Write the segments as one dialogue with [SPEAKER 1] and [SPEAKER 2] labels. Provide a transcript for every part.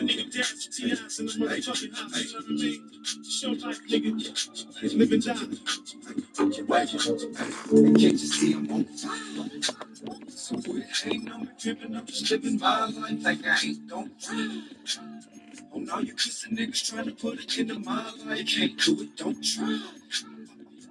[SPEAKER 1] nigga dance to T.I.'s in the motherfucking house, you know what I mean? Show like nigga, live and die. Can't you see I'm on fire? So it ain't no tripping, I'm just living my life like I ain't gon' try. On all you kissing niggas trying to put it into my life, you can't do it, don't try.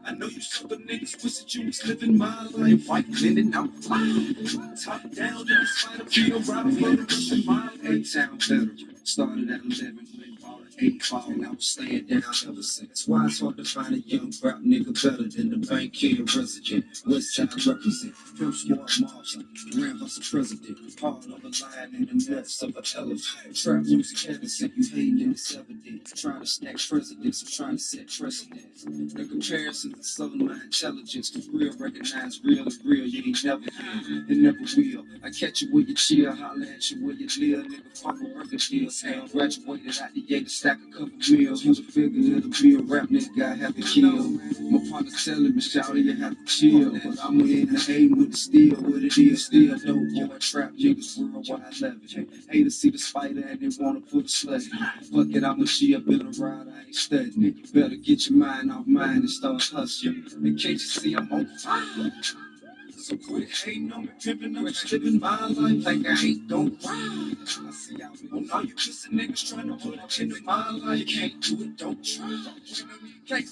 [SPEAKER 1] I know you sucker niggas wish that you was living my life, white linen, I'm fly. Top down in the spider field, riding for the rest of my life. Town veteran, started at 11, went ball at 8 ball, and I was staying down ever since. Why it's hard to find a young rap nigga better than the bank kid resident. West Side represent, Pimp Smart Marshall, Grand Hustle President, hard on the line in the nuts of an elephant. Trap music heaven sent you hating in the 70s, trying to stack presidents, I'm trying to set precedents. The comparison to southern my intelligence, cause real recognize real is real, you ain't never been, and never will. I catch you where you chill, holla at you where you live, nigga fuck a record deal. Sam graduated out the Yankee, stack a couple meals. You the figure of the bill, rap nigga, I have to kill. My partner telling me, shawty, you have to chill. But I'm in the aim with the steel, what it is, still no boy, trap niggas worldwide leverage. Hate to see the spider and they wanna put a sled. Fuck it, I'm a G up in a ride, I ain't studying it. You better get your mind off mine and start hustling. And can't you see I'm on fire? So quit hating on me, pimping, I'm just living my life like I ain't gon' ride. I see out on all you kissing niggas trying to put it into my life. You can't do it, don't try.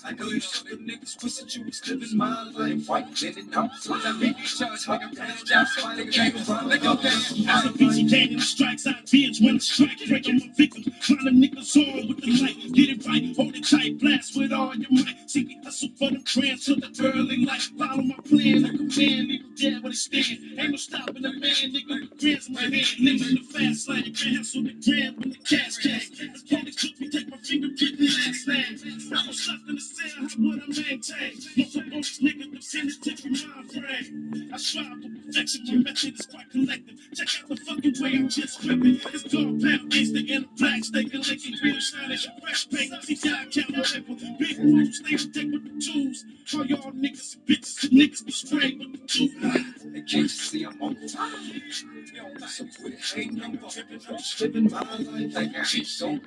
[SPEAKER 1] I know you sucker niggas wish that you was living my life. White linen, I'm fly. I make these shots like I'm down, spider, can't run. Let go down. As a BG gang in the strikes, I binge when I strike, breaking my victims. Find them niggas on with the light. Get it right, hold it tight, blast with all your might. See me hustle for them trends till the early light. Follow my plan like a man, leave them dead where they stand. Ain't no stopping a man, nigga, with grams in my hand. Living the fast lane, cancel the gram when the cash tag. The police took me, take my fingerprint and last name. I'm stuck in the cell, how would I maintain? Most of those niggas, the sensitive from my frame. I strive for perfection, my method is quite collective. Check out the fucking way I'm just flipping. It's dog pound, gangsta in the black, staking, licking, real shine as your fresh paint. T.I. count no paper, big fools, stay protect with the tools. All y'all niggas and bitches and niggas be spraying with the tools. They can't see I'm on fire. So quit hating, I'm tripping, I'm just living my life like I ain't so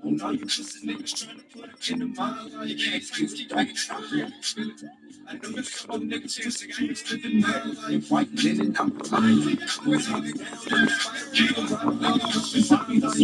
[SPEAKER 1] on all you pussy niggas trying to put it into my life. You can't keep making trouble. I know you couple niggas pussy niggas living my life. White linen, I'm flying. Boys hopping down in the spider. Keep around, I'm hustle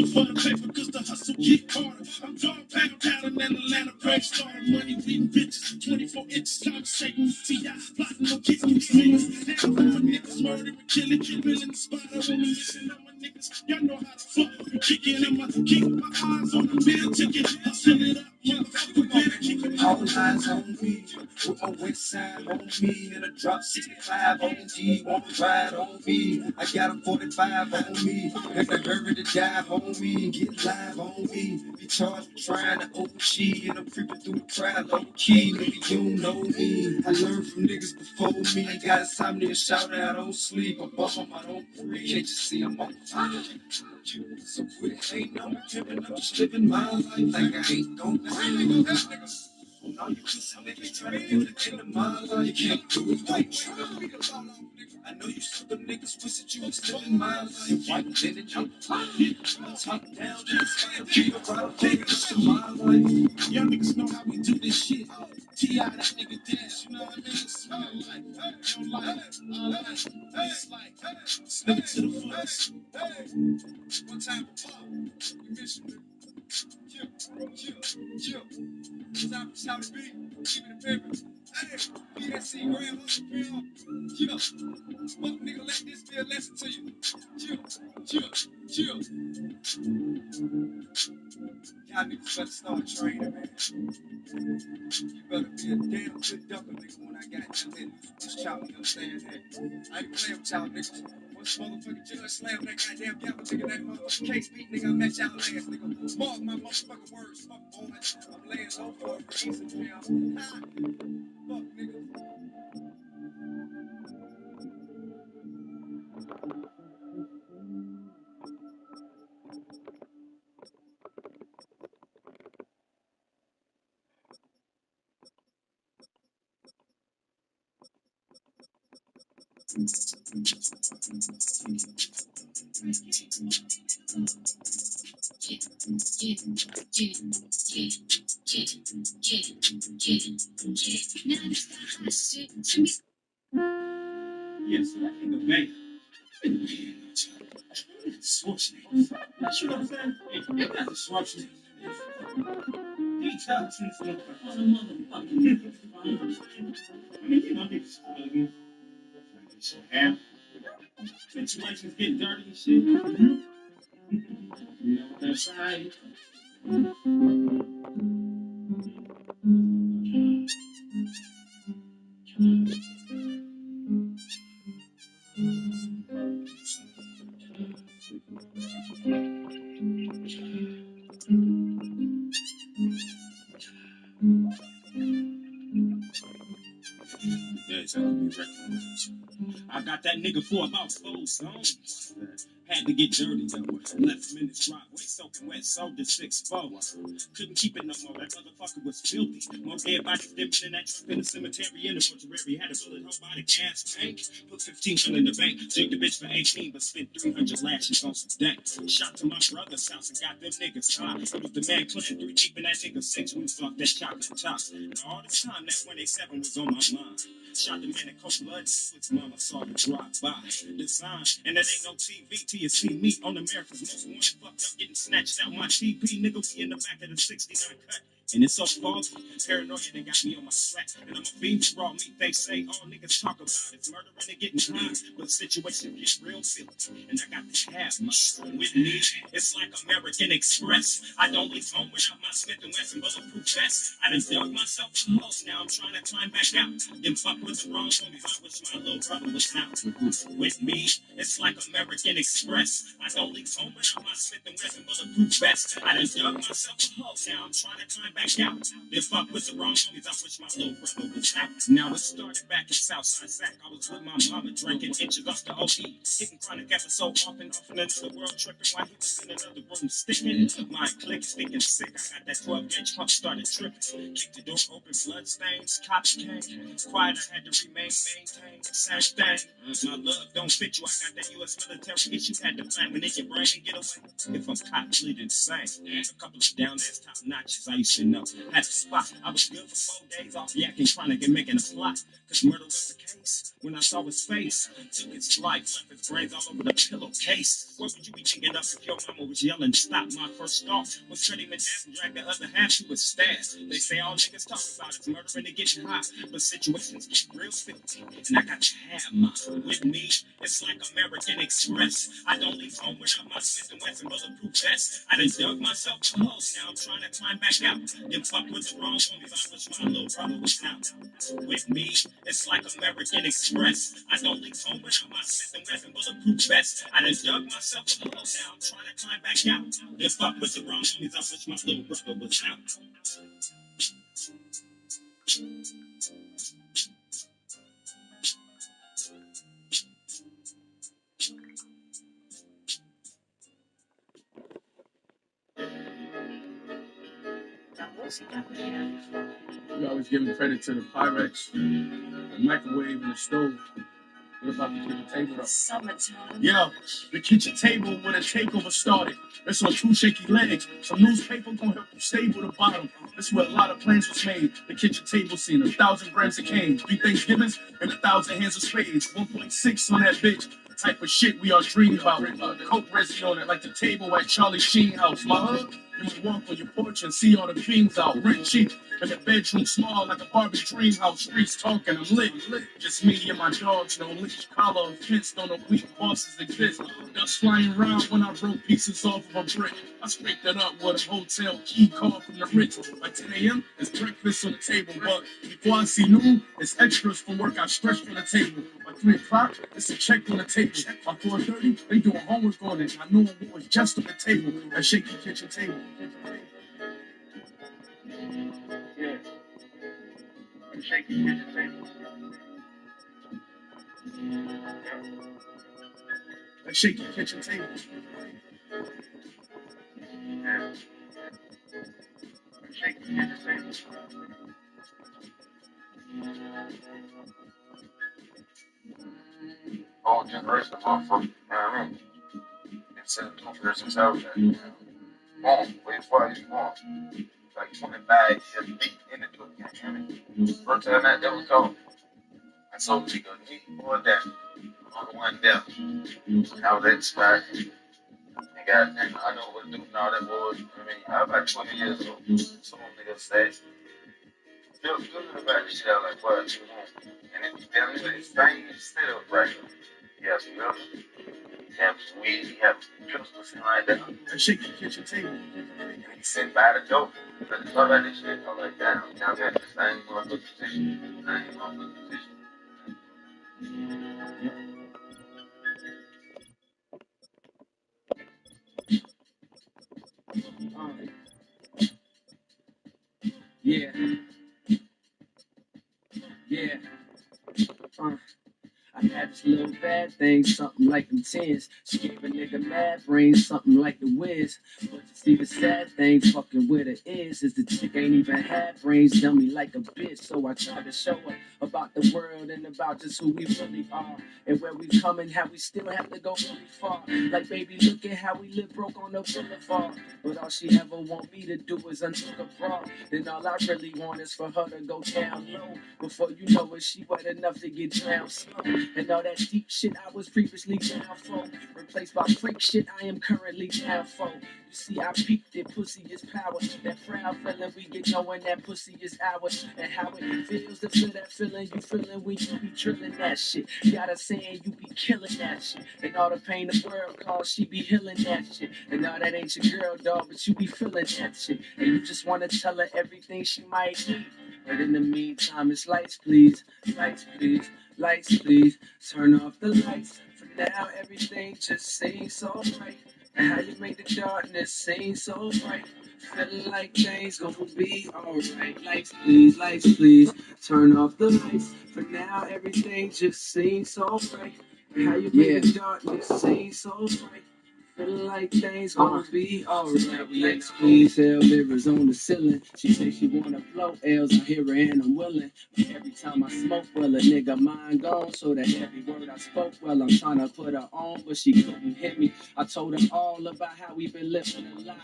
[SPEAKER 1] for the paper, cause the hustle get harder. I'm dog pound down in Atlanta, brave starter. Money beating bitches, 24 inches, conversating with T.I. Plotting on kicking these niggas. Now my niggas murdering, killing, in the spot. I wanna listen to my niggas. Y'all know how to fuck. Kicking in my, keeping my eyes on the meal ticket. Hustling it up, motherfucker, better keep it all eyes on me. With my west side on me. And a drop 65 on G. Wanna ride on me. I got a 45 on me. If I hurry to dive on me. Get live on me. Be charged with trying to OG. And I'm creeping through the crowd low key. Nigga, you know me. I learned from niggas before me. I got insomnia, shout out, I don't sleep. I bust on my own free. Can't you see I'm on fire? So quit hating, I'm tripping, I'm just living my life like I ain't gon' cry. All you pussy niggas trying to put it into my life, you can't do it right. I know you sucker niggas wish that you was living my life. White linen, I'm flying. Top down, just keep around, take it to my life. Y'all niggas know how we do this shit. T.I. that nigga dance, you know what I mean? Smell like, don't like, it's like, snip it to the fullest. One time for pop, you miss me. Chill. Time for shout to be, keep it a paper. Hey, PSC, Grand Hustle, film. Chill. Fuck nigga, let this be a lesson to you. Chill. Y'all niggas better start training, man. You better be a damn good ducker, nigga, when I got you in this chop, you understand that? I ain't playing with y'all niggas. Once motherfucking judge slam that goddamn gavel, nigga, that motherfucking case beat, nigga, I met y'all last, nigga. Mark my motherfucking words, fuck boy. I'm laying low for a reason, fam. Fuck, nigga. Yes, I think of me. Schwarzenegger. That's what I'm saying. You got the Schwarzenegger. These toxins look like a motherfucking. I mean, you know, niggas again. So, yeah. Situations get dirty and shit. You know what I'm saying? Yeah, it's have to be recognized. I got that nigga for about 4 songs. Had to get dirty though. Left him in his driveway soaking wet, sold the 6'4". Couldn't keep it no more. That motherfucker was filthy. More dead bodies dipping in that truck in the cemetery in the mortuary. Had a bullet hole by the gas tank. Put 1,500 in the bank. Jigged the bitch for 18, but spent 300 lashes on some dank. Shot to my brother's house and got them niggas high. It was the man clan 3 deep in that nigga 6 when we fucked that chocolate top. And all the time that 187 was on my mind. Shot the man that cost blood to his mama, saw the drop by. Design, and there ain't no TV till you see me on America's Most Wanted. Fucked up, getting snatched out my TP. Nigga, we in the back of the 69 cut. And it's so faulty, paranoia that got me on my track. And I'm a fiend for raw meat. They say all niggas talk about is murdering and getting high. But the situation gets real filthy. And I got to have my strong with me. It's like American Express. I don't leave home without my Smith & Wesson bulletproof vest. I done dug myself a hole. Now I'm trying to climb back out. Then fuck with the wrong homies. I wish my little brother was out. With me, it's like American Express. I don't leave home without my Smith & Wesson bulletproof vest. I done dug myself a hole. Now I'm trying to climb back out. Then fuck with the wrong homies. I wish my little brother was out. Now it started back in Southside Sac. I was with my mama drinking inches off the OE. Hitting chronic episode off and into the world tripping while he was in another room sticking. My click stinking sick. I got that 12-gauge pump started tripping. Kicked the door open, blood stains. Cops came. Quiet, I had to remain maintained. Same thing. My love don't fit you. I got that U.S. military issue. Had to plan when in your brain and get away. If I'm caught bleeding insane. A couple of down-ass top notches I used to know. Had a spot. I was good for 4 days off yakking, trying to making a plot. Cause murder was the case. When I saw his face, took his life, left his brains all over the pillowcase. What would you be thinking of if your mama was yelling, stop? My first thought was cut him in half and drag the other half to his stash. They say all niggas talk about is murdering and getting high, but situations get real filthy. And I got to have mine with me. It's like American Express. I don't leave home without my Smith & Wesson bulletproof vest. I done dug myself a hole. Now I'm trying to climb back out. Then fuck with the wrong homies. I wish my little brother was out. With me, it's like American Express. I don't leave home without my Smith & Wesson bulletproof vest. I done dug myself a hole. Now I'm trying to climb back out. Then fuck with the wrong homies. I wish my little brother was out. We always giving credit to the Pyrex, the microwave, and the stove. What about the kitchen table, though? Summertime. Yo, the kitchen table where the takeover started. It's on 2 shaky legs. Some newspaper gonna help you stable the bottom. That's where a lot of plans was made. The kitchen table scene, 1,000 grams of cane, 3 Thanksgivings, and 1,000 hands of spades. 1.6 on that bitch. The type of shit we all dream about. Coke resin on it, like the table at Charlie Sheen house. My hood, you might walk on your porch and see all the beams out. Rent cheap, and the bedroom small like a Barbie dream house. Streets talking, I'm lit. Just me and my dogs, no leash, collar, fence, don't know weak bosses exist. Dust flying around when I broke pieces off of a brick. I scraped it up with a hotel key card from the rich. By 10 a.m., it's breakfast on the table. But before I see noon, it's extras from work I stretched on the table. By 3 o'clock, it's a check on the table. By 4:30, they doing homework on it. I knew it was just on the table. That shaky kitchen table. Yeah. A shaky kitchen table. A shaky kitchen table. Yeah. A shaky kitchen table.
[SPEAKER 2] whole generation of motherfuckers, you know what I mean? Instead of 2 years since I was there, you know. Way far as you want. Like 25 years deep in the book, you know what I mean? First time that was told. I told Chico, me or that, on the one there. I was at the spot. And goddamn, I know what dude and all that was. I mean, I was about 20 years old. Some nigga said, feel good about this shit. I was like, what? And it damn near the same still right here. You have some milk, you have some weed, you have some pistols and like that.
[SPEAKER 1] That shit can catch your table.
[SPEAKER 2] And he sitting by the door. Let's talk about this shit. I was like, damn, now that the same motherfucking position. Same motherfucking position.
[SPEAKER 1] Yeah, yeah. I had this little bad thing, something like them tens. She gave a nigga mad brains, something like the whiz. But you see, the sad thing fucking with her is the chick ain't even had brains, dummy like a bitch. So I tried to show her about the world and about just who we really are and where we come and how we still have to go really far. Like, baby, look at how we live broke on the boulevard. But all she ever want me to do is unhook a bra. Then all I really want is for her to go down low. Before you know it, she wet enough to get drowned slow. And all that deep shit I was previously down for, replaced by freak shit I am currently down for. You see, I peaked it, pussy is power. That proud feeling we get knowing that pussy is ours. And how it feels to feel that feeling you feeling when you be drilling that shit. Got her saying you be killing that shit. And all the pain the world calls, she be healing that shit. And all that ain't your girl, dog, but you be feeling that shit. And you just wanna tell her everything she might need. But in the meantime, it's lights, please. Lights, please. Lights, please. Turn off the lights. For now, everything just seems so bright. And how you make the darkness seem so bright. Feeling like things gonna be alright. Lights, please. Lights, please. Turn off the lights. For now, everything just seems so bright. And how you make the darkness seem so bright. Feeling like things gonna be alright. Lights, please. Hell mirrors on the ceiling. She say she wanna blow L's. I hear her and I'm willing. Every time I smoke, well, a nigga mind gone. So that every word I spoke, well, I'm trying to put her on, but she couldn't hit me. I told her all about how we been living a lie.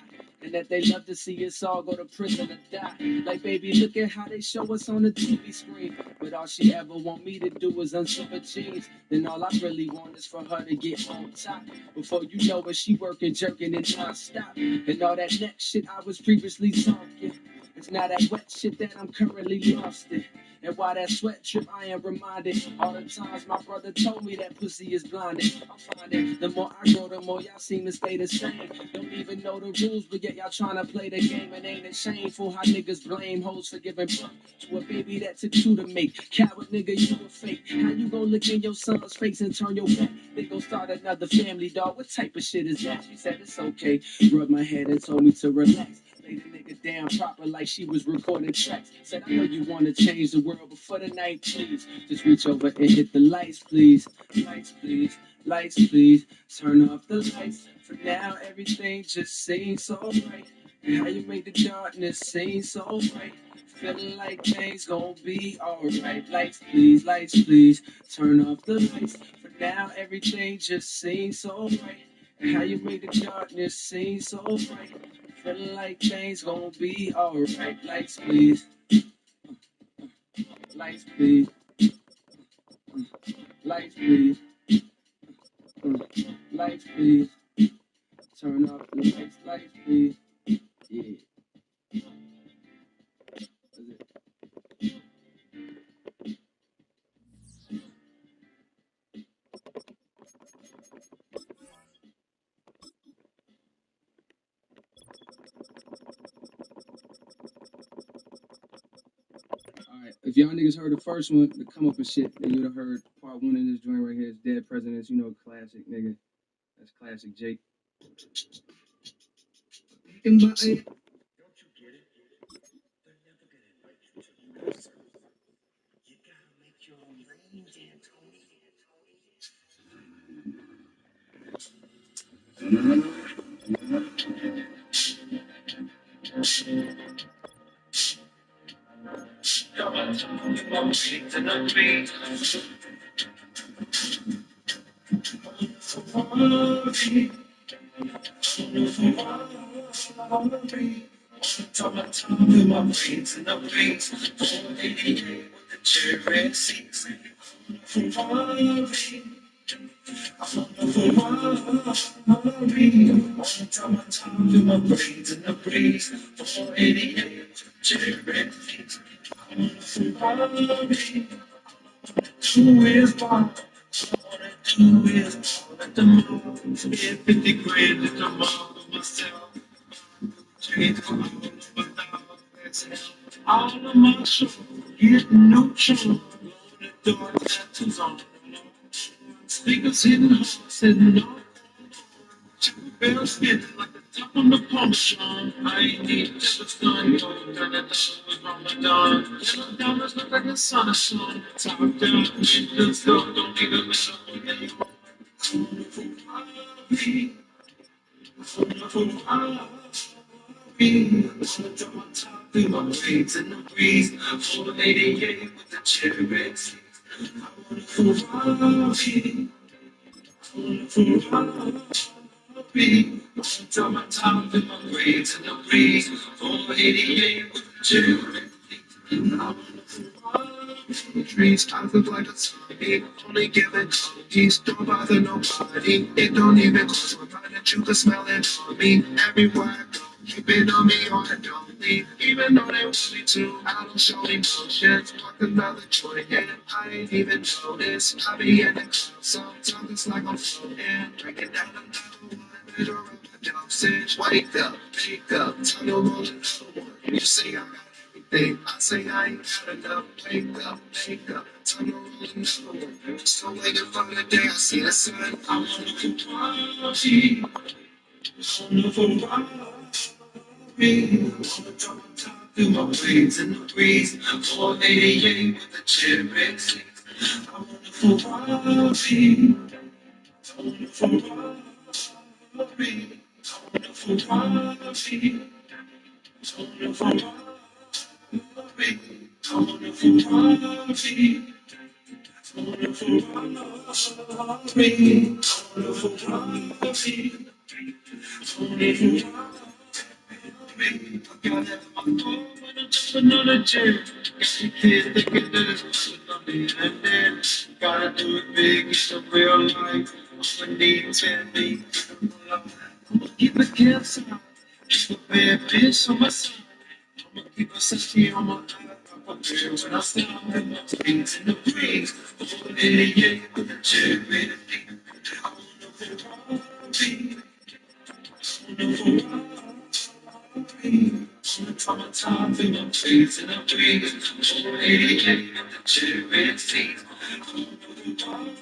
[SPEAKER 1] And that they love to see us all go to prison or die. Like, baby, look at how they show us on the TV screen. But all she ever want me to do is unzip her jeans. Then all I really want is for her to get on top. Before you know it, she working, jerking, and non-stop. And all that neck shit I was previously talking. It's now that wet shit that I'm currently lost in. And while that sweat trip, I am reminded all the times my brother told me that pussy is blinded. I'm finding the more I grow, the more y'all seem to stay the same. Don't even know the rules, but yet y'all trying to play the game. And ain't it shameful how niggas blame hoes for giving birth to a baby that took two to make? Coward nigga, you a fake. How you gonna look in your son's face and turn your back? They gon' start another family, dog. What type of shit is that? She said it's okay. Rubbed my head and told me to relax. Lay the nigga down proper like she was recording tracks. Said, I know you wanna change the world, but for the night, please, just reach over and hit the lights, please. Lights, please. Lights, please. Turn off the lights. For now, everything just seems so bright. And how you make the darkness seem so bright. Feeling like things gon' be alright. Lights, please. Lights, please. Turn off the lights. For now, everything just seems so bright. And how you make the darkness seem so bright. Feeling like things gon' be alright. Lights, please. Lights, please. Lights, please. Lights, please. Turn off the lights. Lights, please. Yeah. Alright, if y'all niggas heard the first one, the come up and shit, then you'd have heard part one of this joint right here. It's Dead Presidents, you know, classic, nigga. That's classic Jake. Don't you get it? They're never gonna invite you to the concert. You gotta make your own lane, D'Antoni. Top my tongue with my brains in the breeze. 488 with the cherry seats. Ferrari. Top my tongue with my brains in the breeze. 488 with the cherry seats. Ferrari. Who is born? Who is born at the moon? Spend 50 grand at the mall with myself. Change my life, but now that's it. All of my show, getting no show. The door tattoos on. Speakers hitting hard, sitting on. Bells hitting like the top on the potion. I ain't need just a stun, yo. Turn it up with Ramadan. Yellow diamonds look like the sun is shining. Top down, windows go, don't need a little one. Drop my top through my braids in the breeze. 488 with the cherry seats. I want a Ferrari. Drop my top through my braids in the breeze. 488 with the cherry seats. I want a Ferrari. Trees, I look like a zombie. Only give it keys, don't bother nobody. It don't even cost my mind that you can smell it on me. Everywhere I go, keep it on me or I don't leave. Even though they want me to, I don't show emotions. Fuck another joint, and I ain't even noticed. I be in the club, sometimes it's like I'm floating. Drinking down another one, measure up my dosage. Wake up, wake up, time to roll another one. You say I got everything, I say I ain't got enough. Wake up, time to roll another one. So waiting for the day I see the sun. I want a Ferrari, drop my top through my braids in the breeze. 488 with the cherry seats. I want a Ferrari. I want a Ferrari. I want a Ferrari. I want a Ferrari. I want a Ferrari. I want a Ferrari. I got it in my phone when I'm jumping on the gym. Got your kids thinking that it's nothing on me. And then gotta do it big in the real life. I'ma need 10 beats. I'ma keep a cancer. Keep a bad bitch on my side. I'ma keep a sexy on my eye. When I stop with my feet in the breeze. Yeah, with the cherry. I wanna Ferrari. I wanna Ferrari. From my top to my face in a breeze. 488 with the cherry seats. I want a Ferrari. I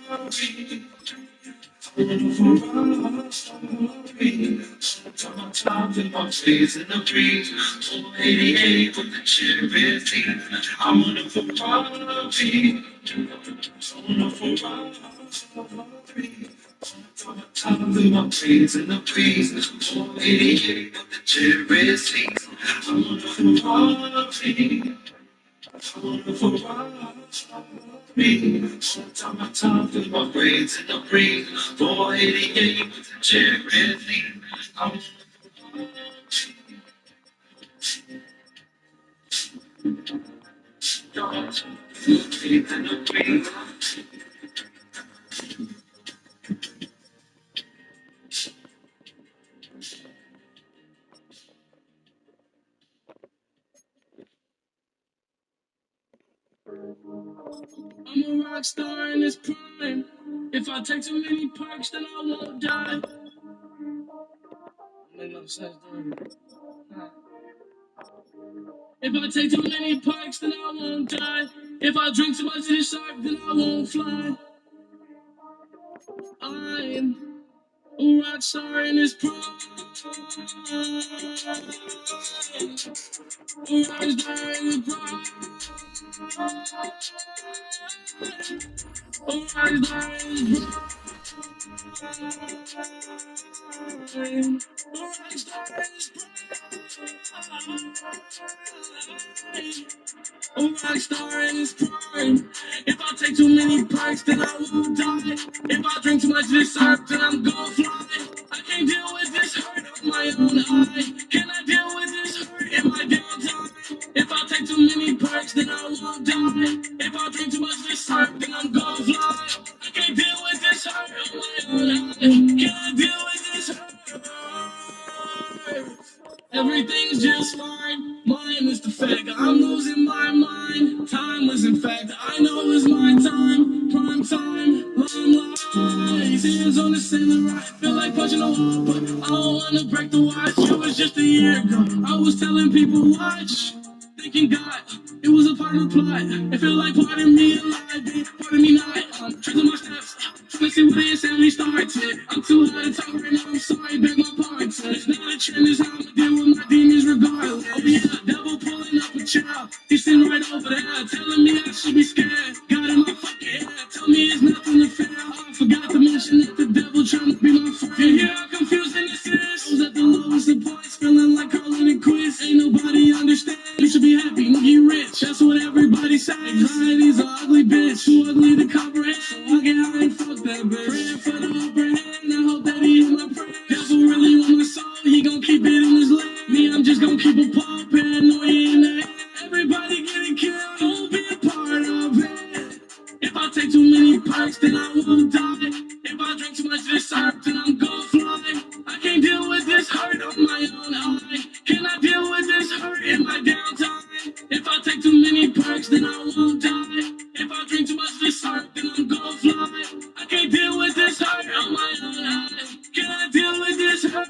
[SPEAKER 1] want a Ferrari. From my top to my face in a breeze. 488 with the cherry seats. I want a Ferrari. I want a Ferrari. From my top to my face in a breeze. 488 with the cherry seats. I want a Ferrari. I want a Ferrari. Top my top through my braids in the breeze. 488 with the cherry seats. I want a Ferrari in the breeze. I'm a rock star in this prime. If I take too many perks, then I won't die. Make no sense, if I take too many perks, then I won't die. If I drink too much of this shark, then I won't fly. I'm a rock star in this prime. A rock star in this prime. A rock star in this prime. A rock star in his prime. If I take too many perks, then I won't die. If I drink too much of this syrup, then I'm gonna fly. I can't deal with this hurt on my own eye. Can I deal with this hurt in my downtime? If I take too many perks, then I won't die. If I drink too much of this syrup, then I'm gonna fly. I can't deal with this hurt on my own eye. Can I deal with this hurt? Everything's just fine. Mine is the fact. I'm losing my mind. Time was in fact. I know it's my time. Prime time. Limelight. Hands on the ceiling. I feel like punching a wall, but I don't wanna break the watch. It was just a year ago. I was telling people watch. Thinking God, it was a part of the plot. It felt like part of me alive, part of me not. Tracing my steps, trying to see where the insanity starts. I'm too high to talk right now, I'm sorry, beg my pardon. It's not a trend, it's how I'ma deal with my demons regardless. Oh yeah, devil pulling up a child. He's sitting right over there, telling me I should be scared. God in my fucking head, tell me it's nothing to fear. I forgot to mention that the devil trying to be my friend. You hear how confusing this is? I was at the lowest of points, feeling like Carlin and Quiz. Ain't nobody understand. You should be happy, get rich. That's what everybody says. Anxiety's an ugly bitch, too ugly to comprehend. So I get high and fuck that bitch. Praying for the upper hand, I hope that he hear my prayer. Devil really want my soul, he gon' keep it in his land. Me, I'm just gon' keep a paw, paranoia in the head. Everybody getting killed, don't be a part of it. If I take too many perks, then I won't die. If I drink too much of this syrup, then I'm gon' fly. I can't deal with this hurt on my own eye. Can I deal with this hurt in my downtime? If I take too many perks, then I won't die. If I drink too much of this syrup, then I'm gon' fly. I can't deal with this hurt on my own eye. Can I deal with this hurt?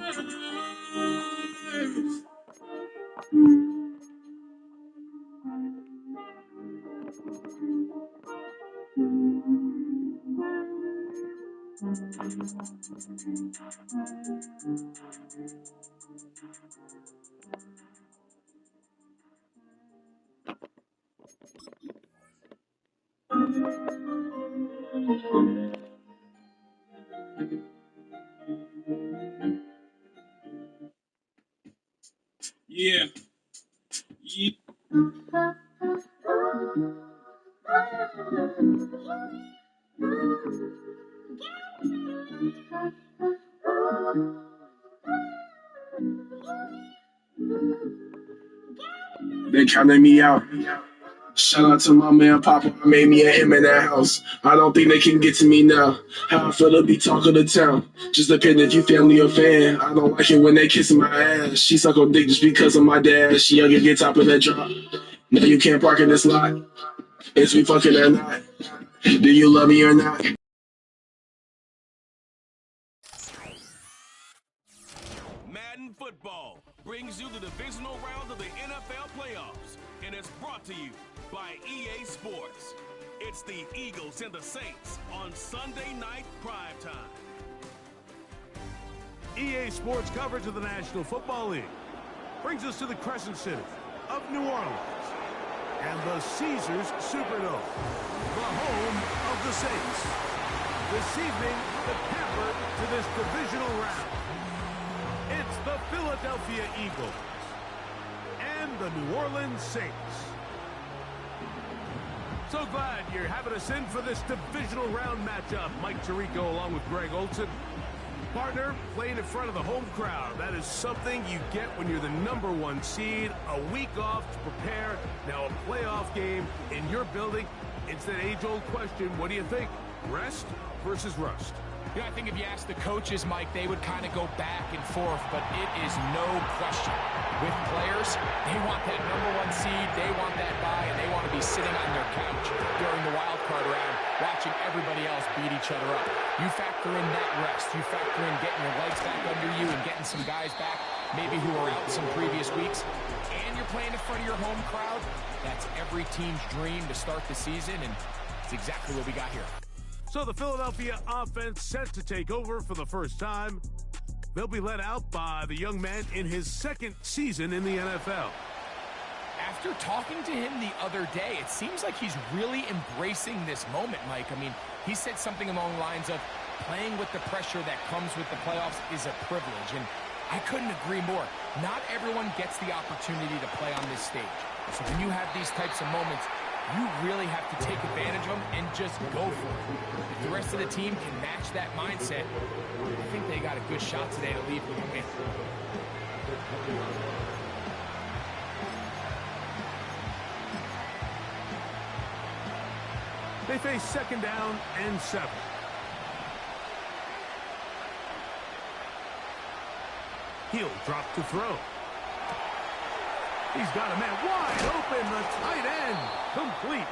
[SPEAKER 1] Yeah. Yeah. They counted me out. Shout out to my man Papa, made me and him in that house. I don't think they can get to me now. How I feel to be talk of the town. Just depend if you family or fan. I don't like it when they kissing my ass. She suck on dick just because of my dad. She young and get top of that drop. Now you can't park in this lot. Is we fucking or not? Do you love me or not?
[SPEAKER 3] Madden Football brings you the divisional round of the NFL playoffs, and it's brought to you by EA Sports. It's the Eagles and the Saints on Sunday night primetime.
[SPEAKER 4] EA Sports coverage of the National Football League brings us to the Crescent City of New Orleans and the Caesars Superdome, the home of the Saints. This evening, the capper to this divisional round. It's the Philadelphia Eagles and the New Orleans Saints. So glad you're having us in for this divisional round matchup. Mike Tirico along with Greg Olson. Partner, playing in front of the home crowd. That is something you get when you're the #1 seed. A week off to prepare. Now a playoff game in your building. It's that age-old question. What do you think? Rest versus rust?
[SPEAKER 5] You know, I think if you ask the coaches, Mike, they would kind of go back and forth, but it is no question. With players, they want that #1 seed, they want that bye, and they want to be sitting on their couch during the wild card round, watching everybody else beat each other up. You factor in that rest, you factor in getting your legs back under you and getting some guys back, maybe who were out some previous weeks, and you're playing in front of your home crowd. That's every team's dream to start the season, and it's exactly what we got here.
[SPEAKER 4] So the Philadelphia offense set to take over for the first time. They'll be led out by the young man in his second season in the NFL.
[SPEAKER 5] After talking to him the other day, it seems like he's really embracing this moment, Mike. I mean, he said something along the lines of playing with the pressure that comes with the playoffs is a privilege. And I couldn't agree more. Not everyone gets the opportunity to play on this stage. So when you have these types of moments, you really have to take advantage of them and just go for it. If the rest of the team can match that mindset, I think they got a good shot today to leave with a win.
[SPEAKER 4] They face 2nd down and 7. He'll drop to throw. He's got a man wide open, the tight end, complete.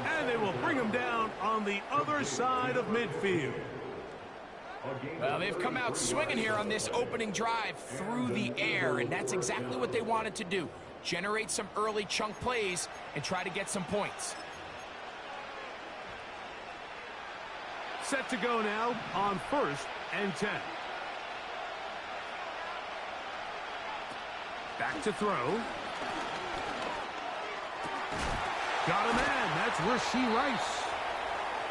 [SPEAKER 4] And they will bring him down on the other side of midfield.
[SPEAKER 5] Well, they've come out swinging here on this opening drive through the air, and that's exactly what they wanted to do. Generate some early chunk plays and try to get some points.
[SPEAKER 4] Set to go now on 1st and 10. Back to throw. Got a man. That's Rashee Rice.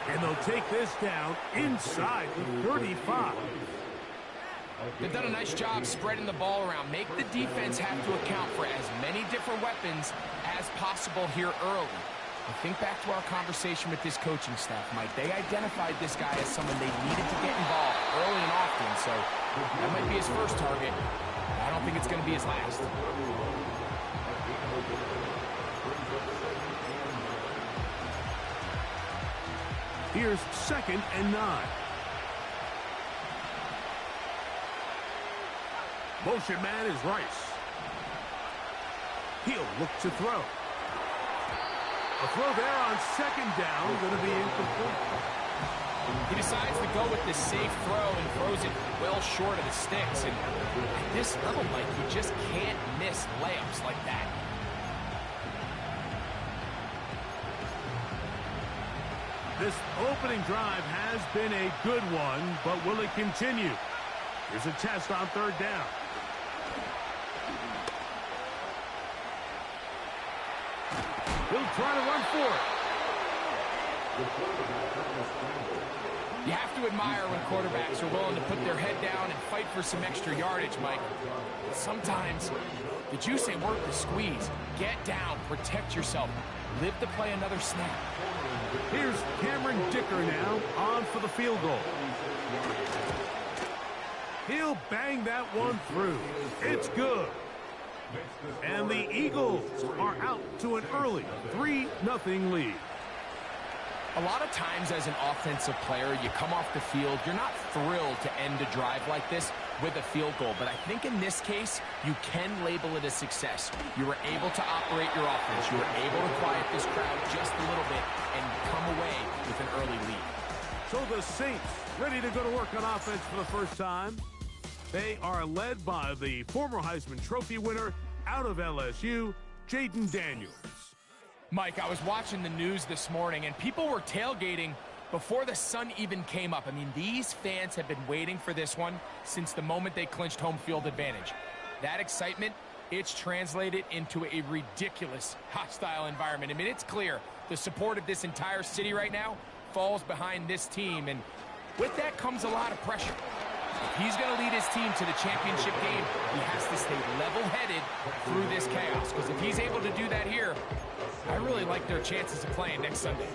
[SPEAKER 4] And they'll take this down inside the 35.
[SPEAKER 5] They've done a nice job spreading the ball around. Make the defense have to account for as many different weapons as possible here early. And think back to our conversation with this coaching staff, Mike. They identified this guy as someone they needed to get involved early and often. So that might be his first target. I don't think it's going to be his last.
[SPEAKER 4] Here's 2nd and 9. Motion man is Rice. He'll look to throw. A throw there on 2nd down, going to be incomplete.
[SPEAKER 5] He decides to go with this safe throw and throws it well short of the sticks. And at this level, Mike, you just can't miss layups like that.
[SPEAKER 4] This opening drive has been a good one, but will it continue? Here's a test on 3rd down. He'll try to run for it.
[SPEAKER 5] You have to admire when quarterbacks are willing to put their head down and fight for some extra yardage, Mike. But sometimes the juice ain't worth the squeeze. Get down, protect yourself, live to play another snap.
[SPEAKER 4] Here's Cameron Dicker now on for the field goal. He'll bang that one through. It's good. And the Eagles are out to an early 3-0 lead.
[SPEAKER 5] A lot of times as an offensive player, you come off the field, you're not thrilled to end a drive like this with a field goal. But I think in this case, you can label it a success. You were able to operate your offense. You were able to quiet this crowd just a little bit and come away with an early lead.
[SPEAKER 4] So the Saints ready to go to work on offense for the first time. They are led by the former Heisman Trophy winner out of LSU, Jaden Daniels.
[SPEAKER 5] Mike, I was watching the news this morning, and people were tailgating before the sun even came up. I mean, these fans have been waiting for this one since the moment they clinched home field advantage. That excitement, it's translated into a ridiculous hostile environment. I mean, it's clear the support of this entire city right now falls behind this team, and with that comes a lot of pressure. If he's going to lead his team to the championship game, he has to stay level-headed through this chaos, because if he's able to do that here, I really like their chances of playing next Sunday.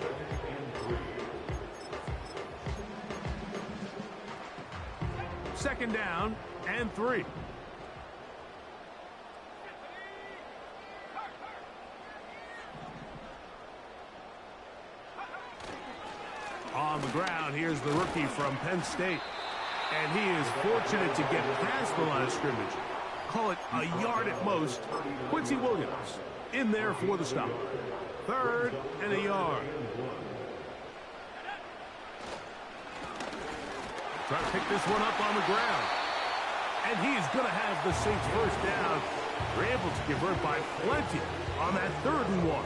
[SPEAKER 4] Second down and 3. On the ground, here's the rookie from Penn State. And he is fortunate to get past the line of scrimmage. Call it a yard at most. Quincy Williams in there for the stop. 3rd and a yard. Try to pick this one up on the ground. And he's going to have the Saints first down. They're able to convert by plenty on that 3rd and 1.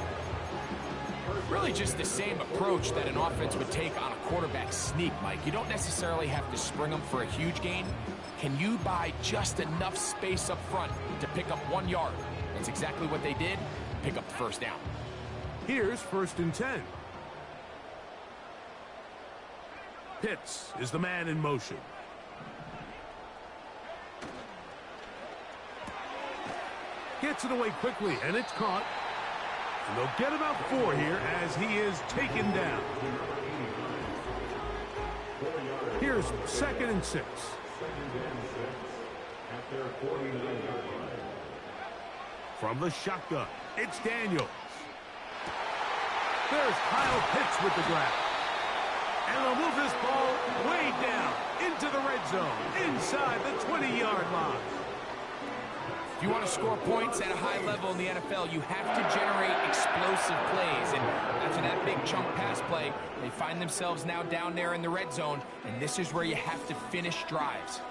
[SPEAKER 5] Really just the same approach that an offense would take on a quarterback sneak, Mike. You don't necessarily have to spring them for a huge gain. Can you buy just enough space up front to pick up 1 yard? That's exactly what they did. Pick up the first down.
[SPEAKER 4] Here's 1st and 10. Pitts is the man in motion. Gets it away quickly, and it's caught. And they'll get about 4 here as he is taken down. Here's 2nd and 6. From the shotgun, it's Daniels. There's Kyle Pitts with the grab. And they'll move this ball way down into the red zone, inside the 20-yard line.
[SPEAKER 5] If you want to score points at a high level in the NFL, you have to generate explosive plays. And after that big chunk pass play, they find themselves now down there in the red zone, and this is where you have to finish drives.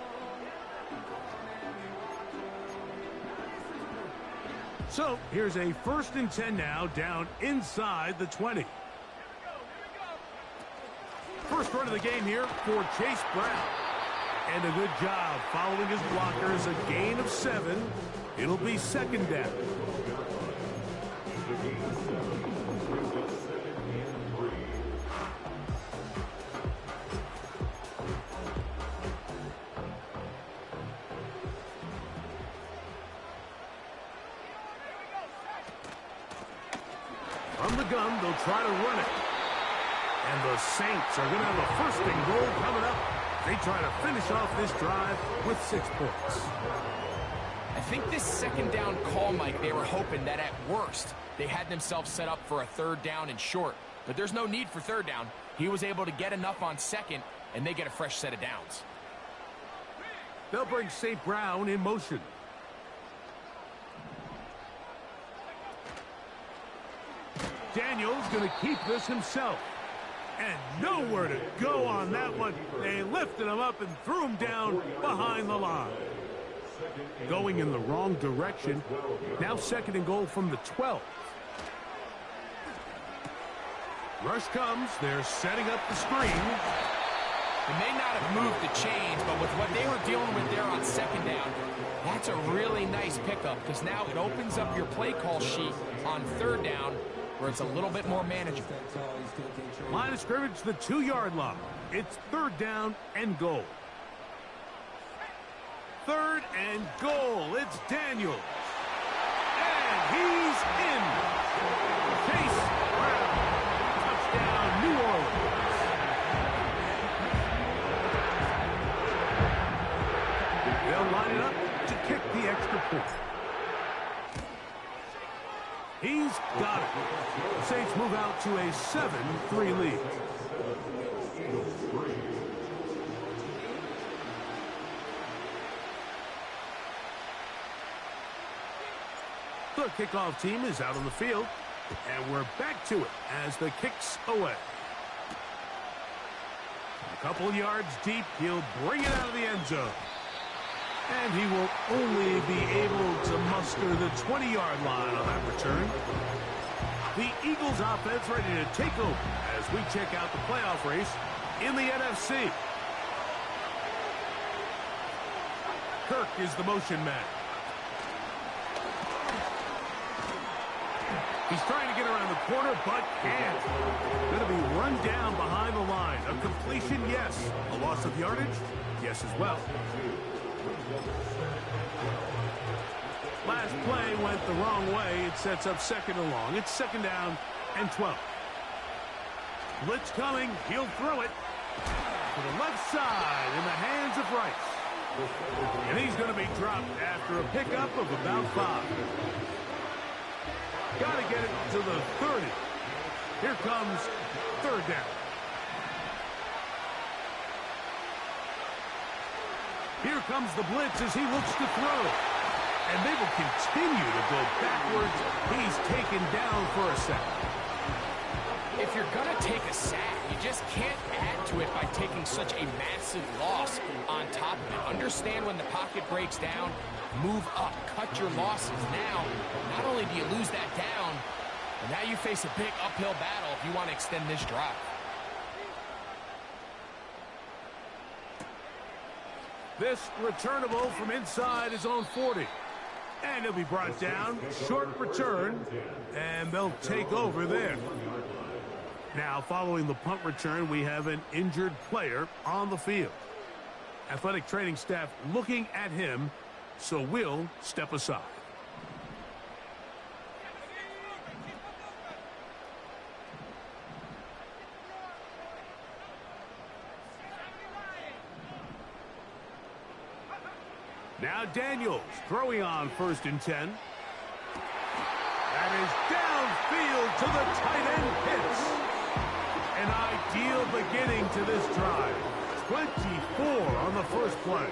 [SPEAKER 4] So here's a 1st and 10 now, down inside the 20. First run of the game here for Chase Brown. And a good job following his blockers, a gain of 7. It'll be 2nd down. From the gun, they'll try to run it. And the Saints are going to have a 1st and goal coming up. They try to finish off this drive with 6 points.
[SPEAKER 5] I think this 2nd down call, Mike, they were hoping that at worst they had themselves set up for a 3rd down and short. But there's no need for 3rd down. He was able to get enough on 2nd, and they get a fresh set of downs.
[SPEAKER 4] They'll bring St. Brown in motion. Daniels going to keep this himself. And nowhere to go on that one. They lifted him up and threw him down behind the line. Going in the wrong direction. Now 2nd and goal from the 12. Rush comes. They're setting up the screen.
[SPEAKER 5] They may not have moved the chains, but with what they were dealing with there on 2nd down, that's a really nice pickup because now it opens up your play call sheet on 3rd down where it's a little bit more manageable.
[SPEAKER 4] Line of scrimmage, the 2-yard line. It's 3rd down and goal. 3rd and goal. It's Daniels. And he's in. Chase Brown. Touchdown, New Orleans. They'll line it up to kick the extra point. He's got it. The Saints move out to a 7-3 lead. The kickoff team is out on the field, and we're back to it as the kick's away. A couple yards deep, he'll bring it out of the end zone. And he will only be able to muster the 20-yard line on that return. The Eagles offense ready to take over as we check out the playoff race in the NFC. Kirk is the motion man. He's trying to get around the corner, but can't. Going to be run down behind the line. A completion, yes. A loss of yardage, yes as well. Last play went the wrong way. It sets up 2nd and long. It's 2nd down and 12. Blitz coming. He'll throw it to the left side in the hands of Rice. And he's going to be dropped after a pickup of about 5. Got to get it to the 30. Here comes 3rd down. Here comes the blitz as he looks to throw. And they will continue to go backwards. He's taken down for a sack.
[SPEAKER 5] If you're going to take a sack, you just can't add to it by taking such a massive loss on top of it. Understand when the pocket breaks down, move up, cut your losses. Now, not only do you lose that down, but now you face a big uphill battle if you want to extend this drive.
[SPEAKER 4] This returnable from inside his own 40. And he'll be brought down. Short return. And they'll take over there. Now, following the punt return, we have an injured player on the field. Athletic training staff looking at him, so we'll step aside. Now Daniels throwing on 1st and 10. That is downfield to the tight end Pitts. An ideal beginning to this drive. 24 on the first play.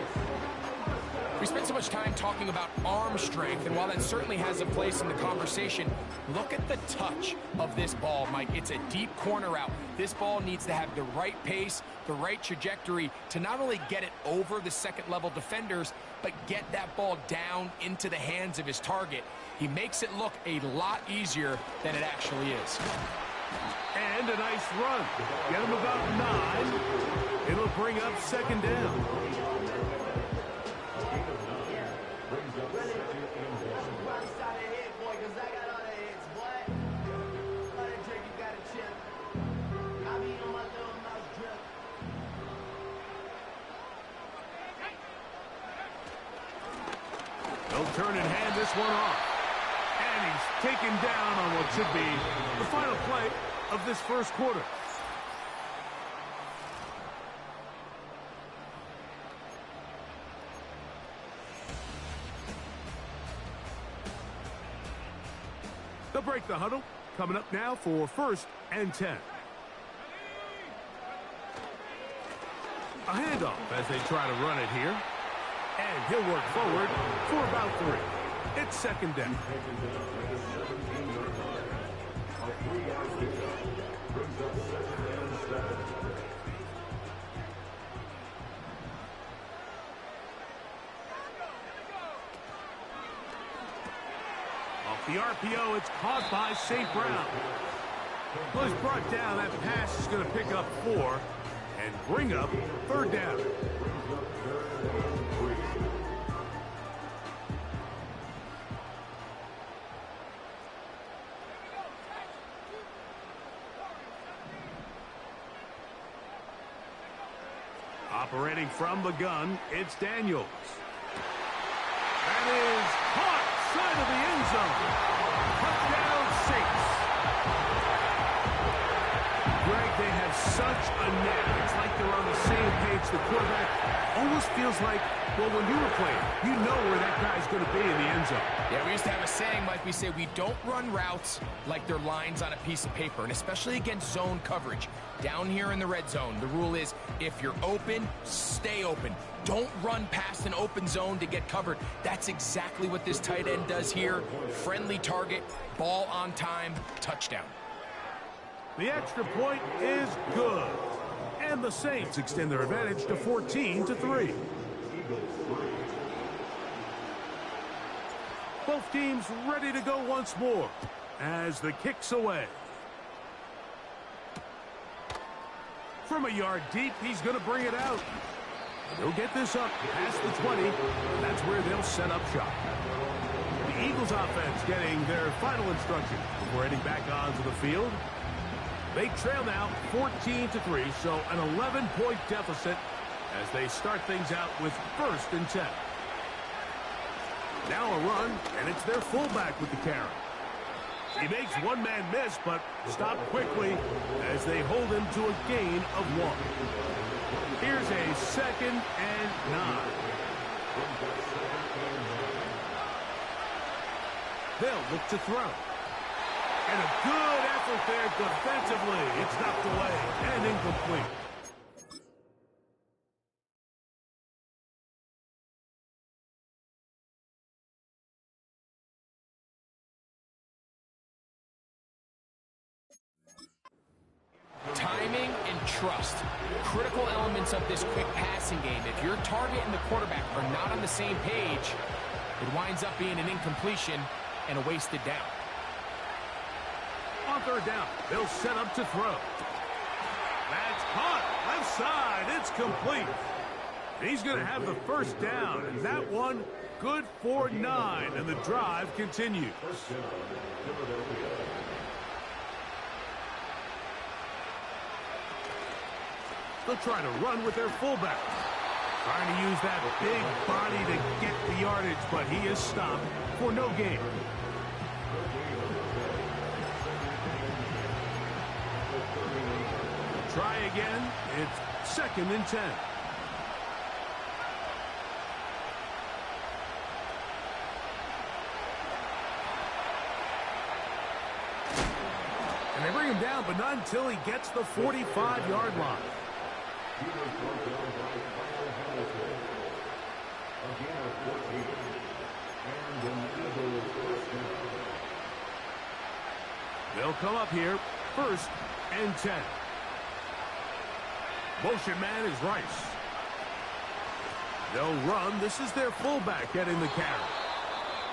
[SPEAKER 5] We spent so much time talking about arm strength, and while that certainly has a place in the conversation, look at the touch of this ball, Mike. It's a deep corner route. This ball needs to have the right pace, the right trajectory to not only get it over the second-level defenders, but get that ball down into the hands of his target. He makes it look a lot easier than it actually is.
[SPEAKER 4] And a nice run. Get him about 9. It'll bring up 2nd down. They'll turn and hand this one off. And he's taken down on what should be the final play of this first quarter. They'll break the huddle. Coming up now for 1st and 10. A handoff as they try to run it here. And he'll work forward for about 3. It's 2nd down. Off the RPO, it's caught by St. Brown. Well, he's brought down. That pass is going to pick up 4 and bring up 3rd down. Operating from the gun, it's Daniels. That is caught side of the end zone. Touchdown Saints. Greg, they have such a knack. It's like they're on the same page. The quarterback almost feels like, well, when you were playing, you know where that guy's going to be in the end zone.
[SPEAKER 5] Yeah, we used to have a saying, Mike, we say we don't run routes like they're lines on a piece of paper, and especially against zone coverage. Down here in the red zone, the rule is if you're open, stay open. Don't run past an open zone to get covered. That's exactly what this tight end does here. Friendly target, ball on time, touchdown.
[SPEAKER 4] The extra point is good. And the Saints extend their advantage to 14-3. Both teams ready to go once more as the kick's away. From a yard deep, he's going to bring it out. They'll get this up past the 20. That's where they'll set up shop. The Eagles offense getting their final instruction before heading back onto the field. They trail now 14-3, so an 11-point deficit as they start things out with 1st and 10. Now a run, and it's their fullback with the carry. He makes one man miss, but stopped quickly as they hold him to a gain of 1. Here's a 2nd and 9. They'll look to throw. And a good effort there defensively. It's knocked away and incomplete.
[SPEAKER 5] Timing and trust, critical elements of this quick passing game. If your target and the quarterback are not on the same page, it winds up being an incompletion and a wasted down.
[SPEAKER 4] On 3rd down, they'll set up to throw. That's caught. Left side. It's complete. He's going to have the 1st down. And that one, good for 9. And the drive continues. They'll try to run with their fullback. Trying to use that big body to get the yardage, but he is stopped for no gain. Try again. It's 2nd and 10. And they bring him down, but not until he gets the 45-yard line. They'll come up here, 1st and 10. Motion man is Rice. They'll run. This is their fullback getting the carry.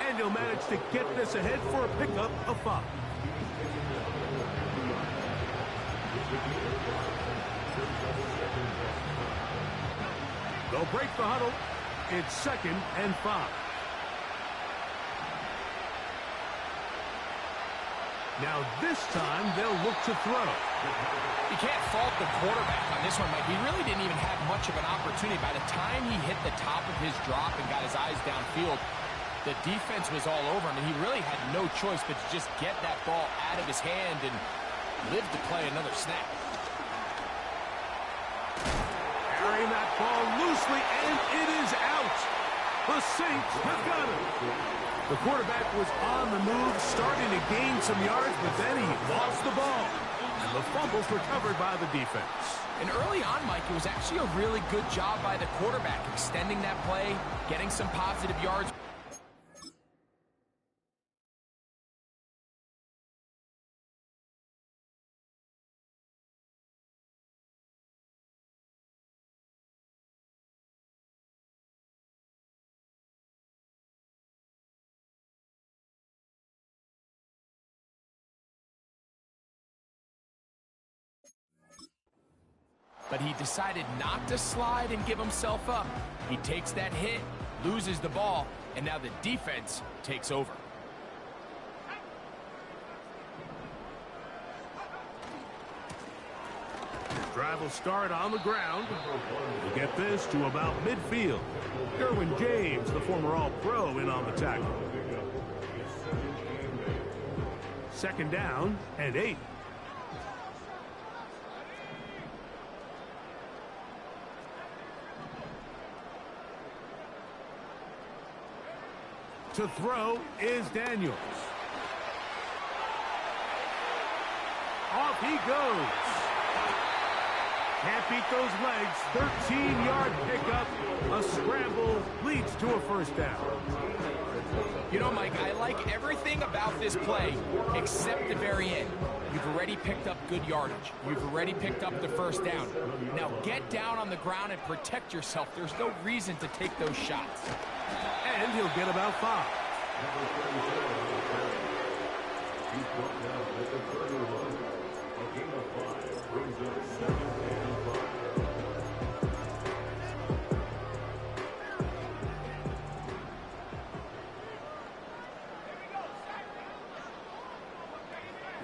[SPEAKER 4] And he'll manage to get this ahead for a pickup of 5. They'll break the huddle. It's 2nd and 5. Now this time they'll look to throw.
[SPEAKER 5] You can't fault the quarterback on this one, Mike. He really didn't even have much of an opportunity. By the time he hit the top of his drop and got his eyes downfield, the defense was all over him, and he really had no choice but to just get that ball out of his hand and live to play another snap.
[SPEAKER 4] Carrying that ball loosely, and it is out. The Saints have got it. The quarterback was on the move, starting to gain some yards, but then he lost the ball. And the fumble's recovered by the defense.
[SPEAKER 5] And early on, Mike, it was actually a really good job by the quarterback, extending that play, getting some positive yards. But he decided not to slide and give himself up. He takes that hit, loses the ball, and now the defense takes over.
[SPEAKER 4] Drive will start on the ground. We'll get this to about midfield. Derwin James, the former All-Pro, in on the tackle. 2nd down and 8. To throw is Daniels. Off he goes. Can't beat those legs. 13-yard pickup. A scramble leads to a 1st down.
[SPEAKER 5] You know, Mike, I like everything about this play except the very end. You've already picked up good yardage. You've already picked up the 1st down. Now get down on the ground and protect yourself. There's no reason to take those shots.
[SPEAKER 4] And he'll get about 5.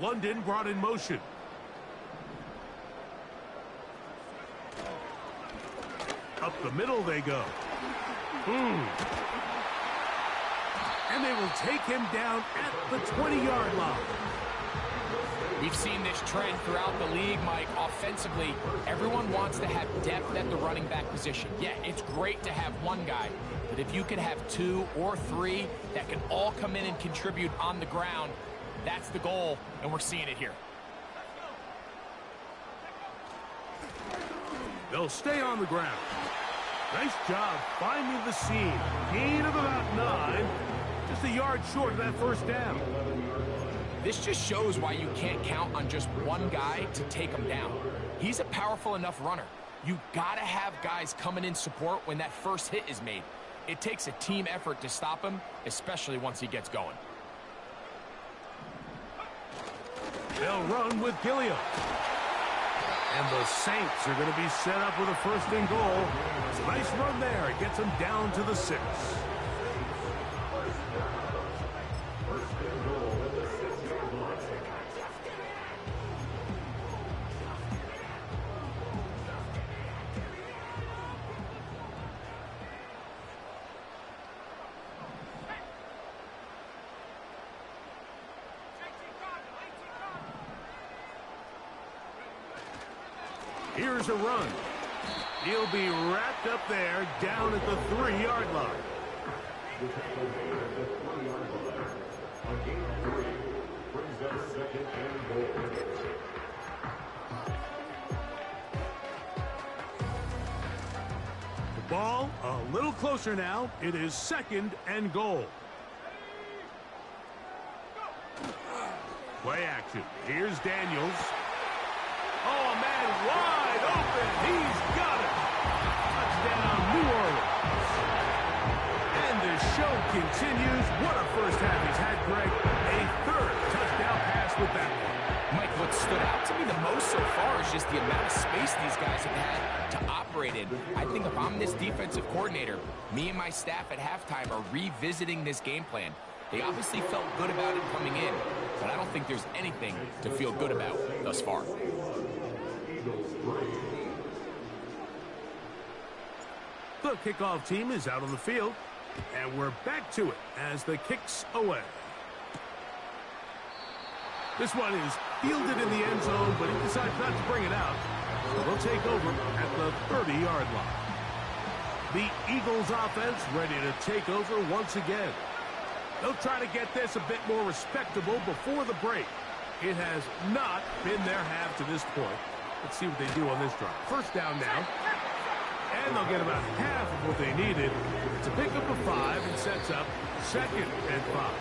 [SPEAKER 4] London brought in motion. Up the middle they go. And they will take him down at the 20-yard line.
[SPEAKER 5] We've seen this trend throughout the league, Mike. Offensively, everyone wants to have depth at the running back position. Yeah, it's great to have one guy, but if you can have 2 or 3 that can all come in and contribute on the ground, that's the goal, and we're seeing it here.
[SPEAKER 4] They'll stay on the ground. Nice job finding the seam. Gain of about 9. Just a yard short of that 1st down.
[SPEAKER 5] This just shows why you can't count on just one guy to take him down. He's a powerful enough runner. You gotta have guys coming in support when that first hit is made. It takes a team effort to stop him, especially once he gets going.
[SPEAKER 4] They'll run with Gilliam. And the Saints are going to be set up with a 1st and goal. It's a nice run there. It gets them down to the 6. Here's a run. He'll be wrapped up there down at the 3-yard line. A gain of 3 brings us The ball a little closer now. It is 2nd and goal. Play action. Here's Daniels. Oh, a man wide open. He's got it. Touchdown, New Orleans. And the show continues. What a first half he's had, Greg. A 3rd touchdown pass with that one.
[SPEAKER 5] Mike, what stood out to me the most so far is just the amount of space these guys have had to operate in. I think if I'm this defensive coordinator, me and my staff at halftime are revisiting this game plan. They obviously felt good about it coming in, but I don't think there's anything to feel good about thus far.
[SPEAKER 4] The kickoff team is out on the field, and we're back to it as the kick's away. This one is fielded in the end zone, but he decides not to bring it out. So they'll take over at the 30-yard line. The Eagles offense ready to take over once again. They'll try to get this a bit more respectable before the break. It has not been their half to this point. Let's see what they do on this drive. First down now. And they'll get about half of what they needed to pick up a 5 and sets up 2nd and 5.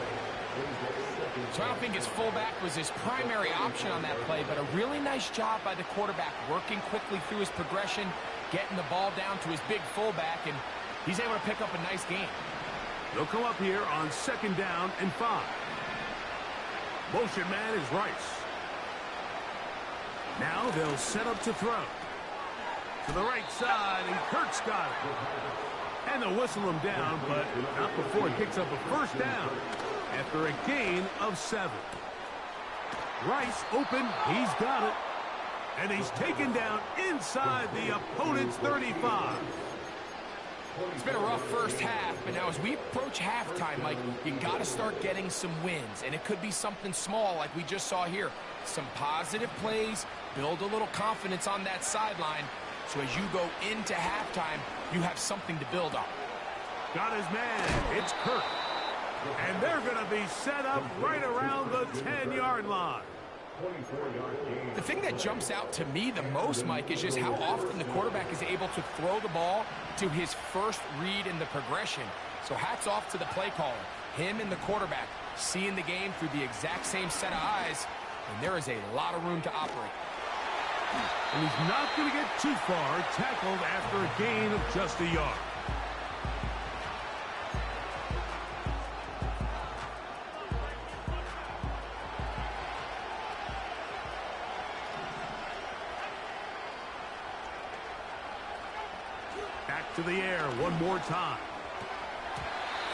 [SPEAKER 5] So I don't think his fullback was his primary option on that play, but a really nice job by the quarterback working quickly through his progression, getting the ball down to his big fullback, and he's able to pick up a nice gain.
[SPEAKER 4] They'll come up here on 2nd down and 5. Motion man is Rice. Now they'll set up to throw. To the right side, and Kurt's got it. And they'll whistle him down, but not before he picks up a first down after a gain of 7. Rice open, he's got it. And he's taken down inside the opponent's 35.
[SPEAKER 5] It's been a rough first half, but now as we approach halftime, Mike, you got to start getting some wins. And it could be something small like we just saw here. Some positive plays, build a little confidence on that sideline. So as you go into halftime, you have something to build on.
[SPEAKER 4] Got his man. It's Kurt. And they're going to be set up right around the 10-yard line.
[SPEAKER 5] The thing that jumps out to me the most, Mike, is just how often the quarterback is able to throw the ball to his first read in the progression. So hats off to the play caller. Him and the quarterback seeing the game through the exact same set of eyes, and there is a lot of room to operate.
[SPEAKER 4] And he's not going to get too far, tackled after a gain of just a yard. Back to the air one more time.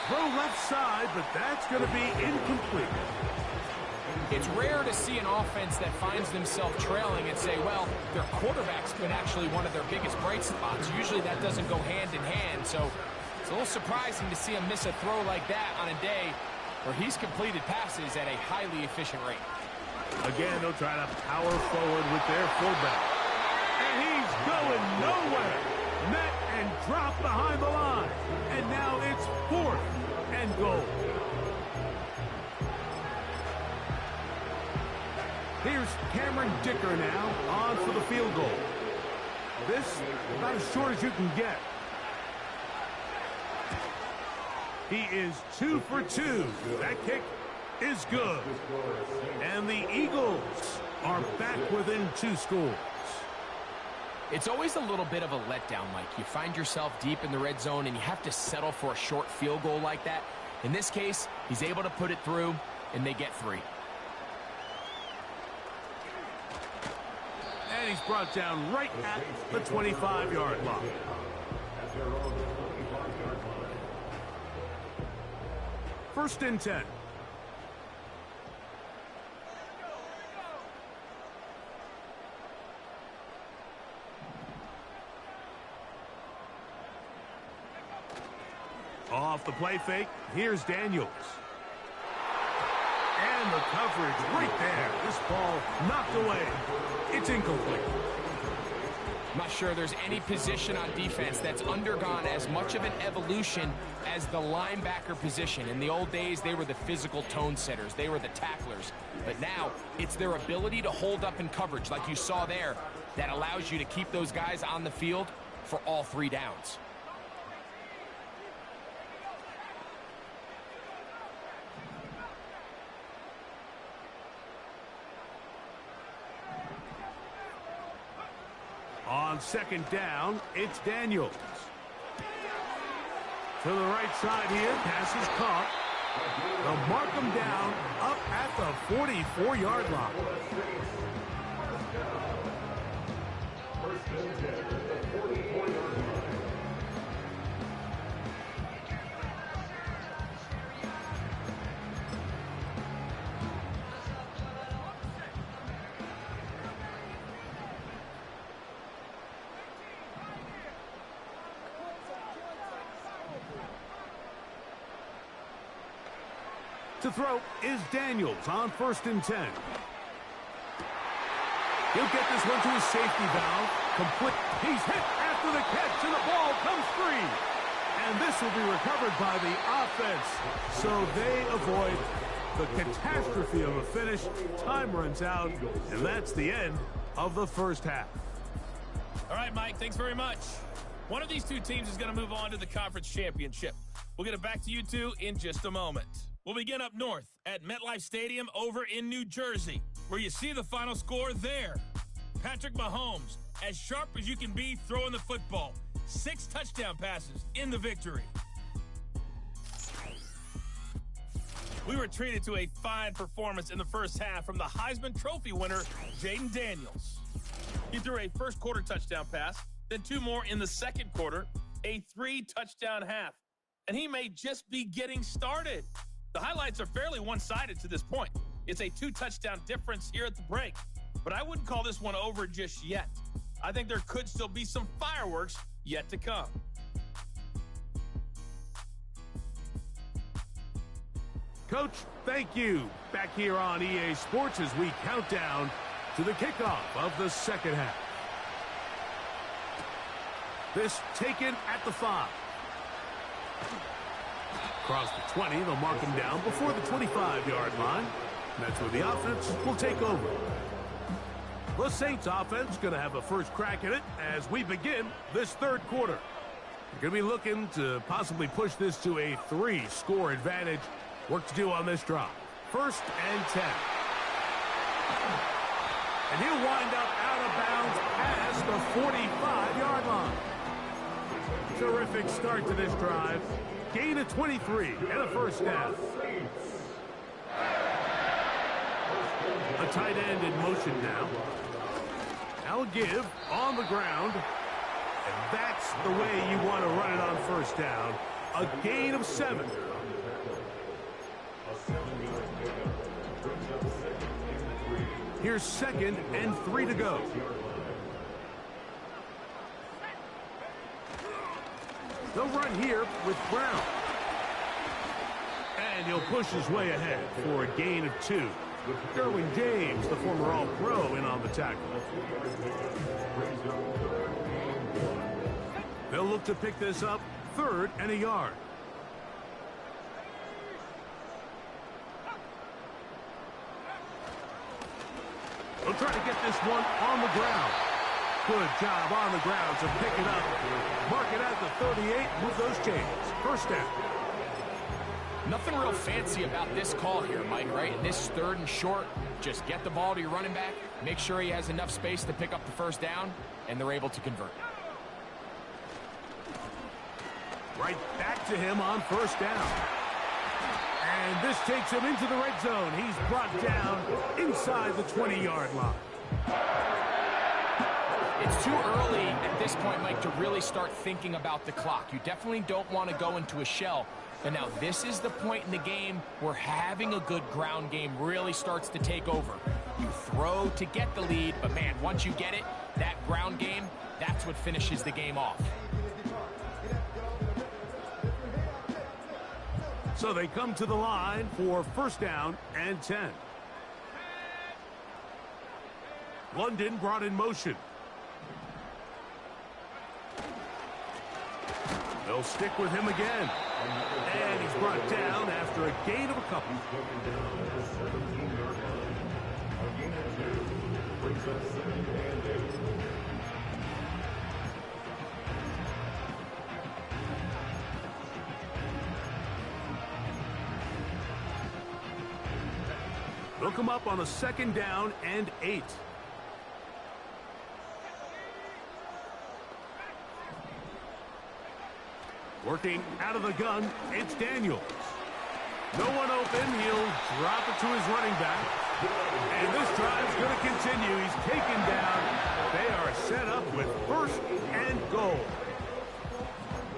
[SPEAKER 4] Throw left side, but that's going to be incomplete.
[SPEAKER 5] It's rare to see an offense that finds themselves trailing and say, well, their quarterback's been actually one of their biggest bright spots. Usually that doesn't go hand in hand, so it's a little surprising to see him miss a throw like that on a day where he's completed passes at a highly efficient rate.
[SPEAKER 4] Again, they'll try to power forward with their fullback. And he's going nowhere. Met and dropped behind the line. And now it's 4th and goal. Here's Cameron Dicker now on for the field goal. This about as short as you can get. He is 2 for 2. That kick is good. And the Eagles are back within 2 scores.
[SPEAKER 5] It's always a little bit of a letdown, Mike. You find yourself deep in the red zone and you have to settle for a short field goal like that. In this case, he's able to put it through and they get 3.
[SPEAKER 4] And he's brought down right at the 25-yard line. First and 10. Off the play fake, here's Daniels. And the coverage right there. This ball knocked away. It's incomplete.
[SPEAKER 5] I'm not sure there's any position on defense that's undergone as much of an evolution as the linebacker position. In the old days, they were the physical tone setters. They were the tacklers. But now, it's their ability to hold up in coverage, like you saw there, that allows you to keep those guys on the field for all 3 downs.
[SPEAKER 4] On second down, it's Daniels. To the right side here, pass is caught. They'll mark him down up at the 44-yard line. To throw is Daniels on 1st and 10. He'll get this one to his safety valve. Complete. He's hit after the catch, and the ball comes free. And this will be recovered by the offense. So they avoid the catastrophe of a finish. Time runs out, and that's the end of the first half.
[SPEAKER 6] All right, Mike, thanks very much. One of these two teams is going to move on to the conference championship. We'll get it back to you two in just a moment. We'll begin up north at MetLife Stadium over in New Jersey, where you see the final score there. Patrick Mahomes, as sharp as you can be throwing the football. 6 touchdown passes in the victory. We were treated to a fine performance in the first half from the Heisman Trophy winner, Jaden Daniels. He threw a first-quarter touchdown pass, then 2 more in the second quarter, a 3-touchdown half. And he may just be getting started. The highlights are fairly one-sided to this point. It's a 2-touchdown difference here at the break. But I wouldn't call this one over just yet. I think there could still be some fireworks yet to come.
[SPEAKER 4] Coach, thank you. Back here on EA Sports as we count down to the kickoff of the second half. This taken at the 5. Across the 20, they'll mark him down before the 25-yard line. That's where the offense will take over. The Saints offense going to have a first crack at it as we begin this third quarter. They're going to be looking to possibly push this to a 3-score advantage. Work to do on this drive. 1st and 10. And he'll wind up out of bounds past the 45-yard line. Terrific start to this drive. Gain of 23 and a first down. A tight end in motion now. Now give on the ground. And that's the way you want to run it on first down. A gain of 7. Here's 2nd and 3 to go. They'll run here with Brown. And he'll push his way ahead for a gain of 2. Derwin James, the former All-Pro, in on the tackle. They'll look to pick this up 3rd and a yard. They'll try to get this one on the ground. Good job on the ground to pick it up. Mark it at the 38 with those chains. First down.
[SPEAKER 5] Nothing real fancy about this call here, Mike, right? In this 3rd and short, just get the ball to your running back, make sure he has enough space to pick up the first down, and they're able to convert.
[SPEAKER 4] Right back to him on first down. And this takes him into the red zone. He's brought down inside the 20-yard line.
[SPEAKER 5] It's too early at this point, Mike, to really start thinking about the clock. You definitely don't want to go into a shell. But now this is the point in the game where having a good ground game really starts to take over. You throw to get the lead, but man, once you get it, that ground game, that's what finishes the game off.
[SPEAKER 4] So they come to the line for first down and 10. London brought in motion. They'll stick with him again. And he's brought down after a gain of a couple. They'll come up on a 2nd down and 8. Working out of the gun, it's Daniels. No one open, he'll drop it to his running back. And this drive's going to continue. He's taken down. They are set up with 1st and goal.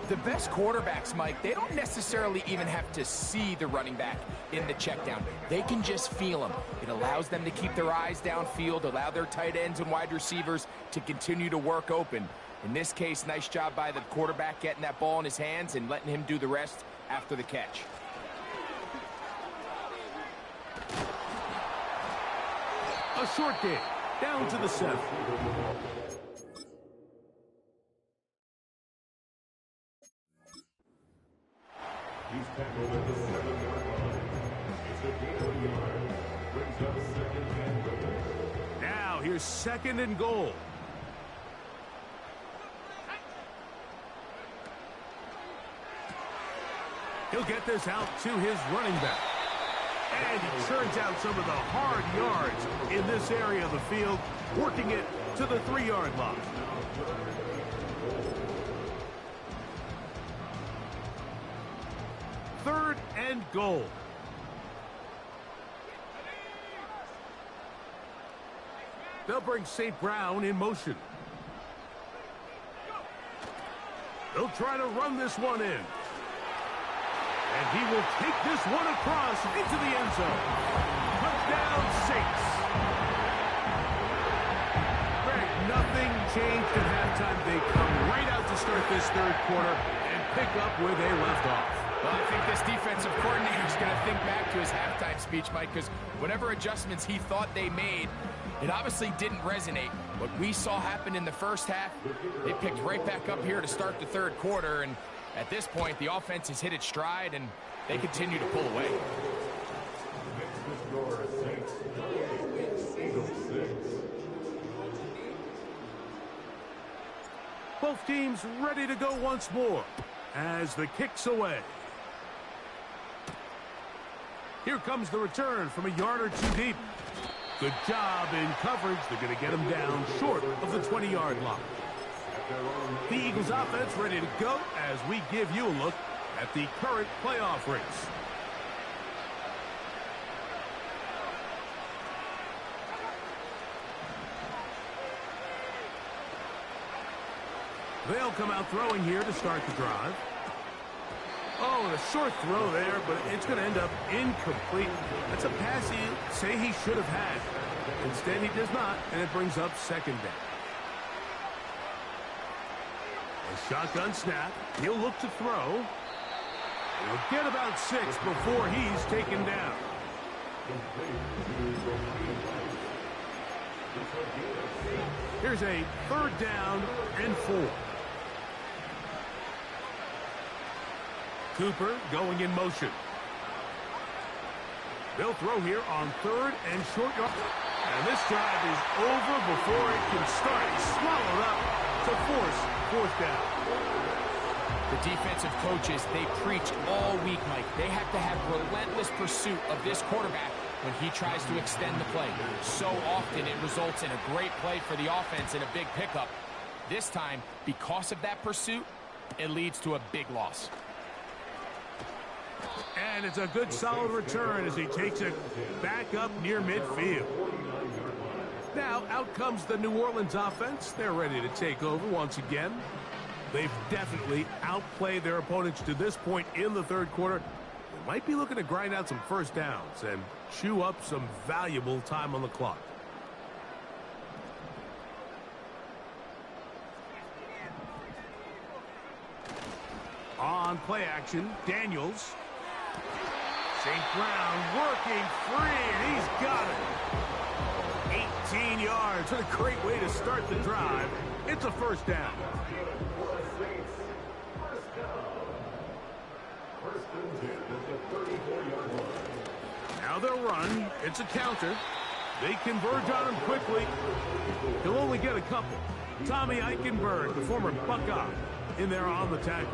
[SPEAKER 5] The best quarterbacks, Mike, they don't necessarily even have to see the running back in the check down. They can just feel him. It allows them to keep their eyes downfield, allow their tight ends and wide receivers to continue to work open. In this case, nice job by the quarterback getting that ball in his hands and letting him do the rest after the catch.
[SPEAKER 4] A short game, down to the 7.
[SPEAKER 1] He's tackled at the 7-yard line. It's a gain of a yard. Brings up 2nd and goal.
[SPEAKER 4] Now here's 2nd and goal. He'll get this out to his running back. And he churns out some of the hard yards in this area of the field, working it to the 3-yard line. Third and goal. They'll bring St. Brown in motion. They'll try to run this one in. And he will take this one across into the end zone. Touchdown, Saints. Greg, nothing changed at halftime. They come right out to start this 3rd quarter and pick up where they left off.
[SPEAKER 5] Well, I think this defensive coordinator is going to think back to his halftime speech, Mike, because whatever adjustments he thought they made, it obviously didn't resonate. What we saw happen in the 1st half, they picked right back up here to start the 3rd quarter, and at this point, the offense has hit its stride, and they continue to pull away.
[SPEAKER 4] Both teams ready to go once more as the kick's away. Here comes the return from a yard or 2 deep. Good job in coverage. They're going to get him down short of the 20-yard line. The Eagles offense ready to go as we give you a look at the current playoff race. They'll come out throwing here to start the drive. Oh, and a short throw there, but it's going to end up incomplete. That's a pass he'd say he should have had. Instead, he does not, and it brings up 2nd down. A shotgun snap. He'll look to throw. He'll get about 6 before he's taken down. Here's a 3rd down and 4. Cooper going in motion. They'll throw here on 3rd and short yard. And this drive is over before it can start. Swallowed up to force 4th down.
[SPEAKER 5] The defensive coaches, they preach all week, Mike. They have to have relentless pursuit of this quarterback when he tries to extend the play. So often it results in a great play for the offense and a big pickup. This time, because of that pursuit, it leads to a big loss.
[SPEAKER 4] And it's a good solid return as he takes it back up near midfield. Now out comes the New Orleans offense. They're ready to take over once again. They've definitely outplayed their opponents to this point in the 3rd quarter. They might be looking to grind out some 1st downs and chew up some valuable time on the clock. On play action, Daniels. St. Brown working free, and he's got it. 18 yards. What a great way to start the drive. It's a 1st down. Now they'll run. It's a counter. They converge on him quickly. He'll only get a couple. Tommy Eichenberg, the former Buckeye, in there on the tackle.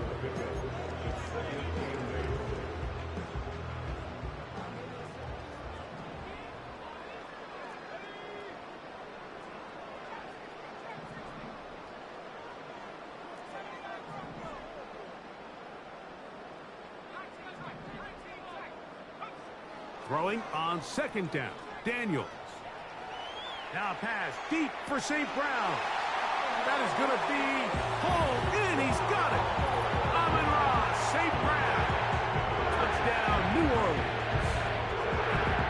[SPEAKER 4] Throwing on second down. Daniels. Now pass deep for St. Brown. That is going to be pulled in. He's got it. Amon-Ra, St. Brown. Touchdown, New Orleans.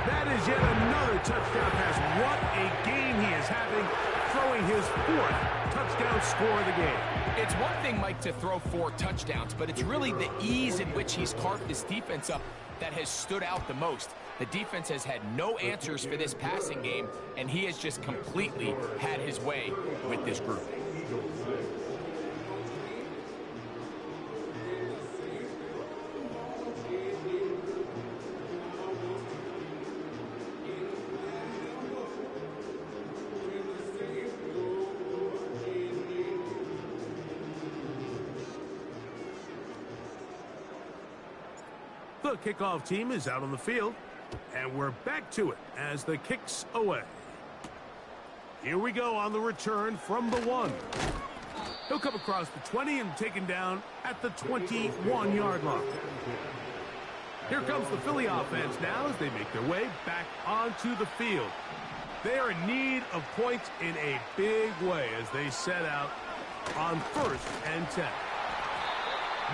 [SPEAKER 4] That is yet another touchdown pass. What a game he is having, throwing his 4th touchdown score of the game.
[SPEAKER 5] It's one thing, Mike, to throw 4 touchdowns, but it's really the ease in which he's carved this defense up that has stood out the most. The defense has had no answers for this passing game, and he has just completely had his way with this group.
[SPEAKER 4] The kickoff team is out on the field, and we're back to it as the kick's away. Here we go on the return from the 1. He'll come across the 20 and taken down at the 21-yard line. Here comes the Philly offense now as they make their way back onto the field. They are in need of points in a big way as they set out on 1st and 10.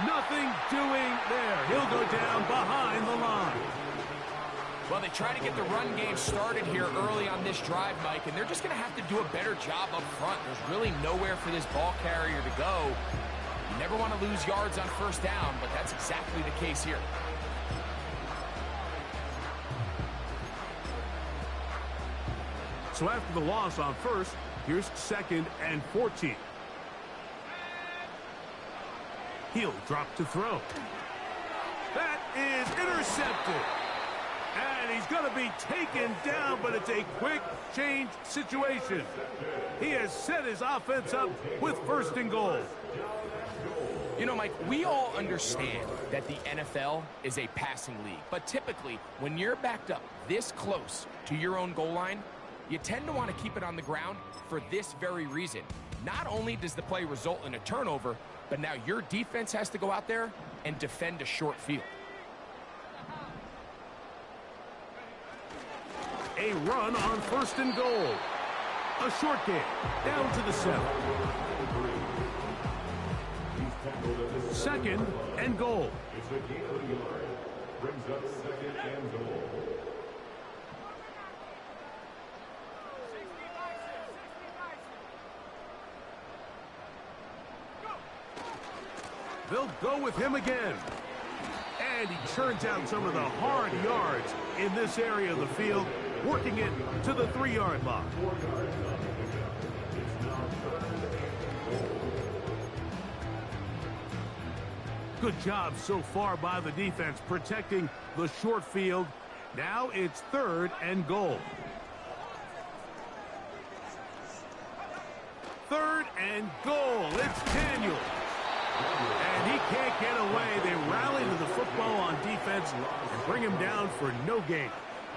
[SPEAKER 4] Nothing doing there. He'll go down behind the line.
[SPEAKER 5] Well, they try to get the run game started here early on this drive, Mike, and they're just going to have to do a better job up front. There's really nowhere for this ball carrier to go. You never want to lose yards on 1st down, but that's exactly the case here.
[SPEAKER 4] So after the loss on 1st, here's 2nd and 14. He'll drop to throw. That is intercepted. And he's going to be taken down, but it's a quick change situation. He has set his offense up with 1st and goal.
[SPEAKER 5] You know, Mike, we all understand that the NFL is a passing league. But typically, when you're backed up this close to your own goal line, you tend to want to keep it on the ground for this very reason. Not only does the play result in a turnover, but now your defense has to go out there and defend a short field.
[SPEAKER 4] A run on 1st and goal. A short game down to the 7. 2nd and goal. Brings up 2nd and goal. They'll go with him again. And he churns out some of the hard yards in this area of the field, working it to the 3-yard line. Good job so far by the defense protecting the short field. Now it's 3rd and goal. 3rd and goal. It's Daniels. And he can't get away. They rally to the football on defense and bring him down for no gain.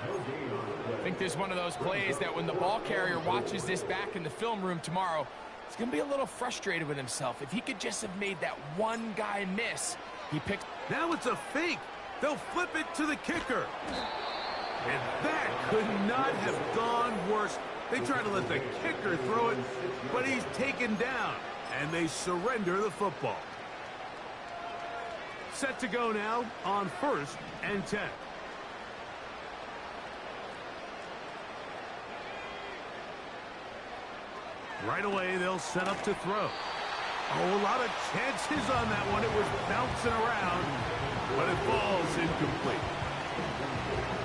[SPEAKER 5] I think this is one of those plays that when the ball carrier watches this back in the film room tomorrow, he's going to be a little frustrated with himself. If he could just have made that one guy miss, he picks.
[SPEAKER 4] Now it's a fake. They'll flip it to the kicker. And that could not have gone worse. They try to let the kicker throw it, but he's taken down, and they surrender the football. Set to go now on 1st and 10. Right away, they'll set up to throw. Oh, a lot of chances on that one. It was bouncing around, but it falls incomplete.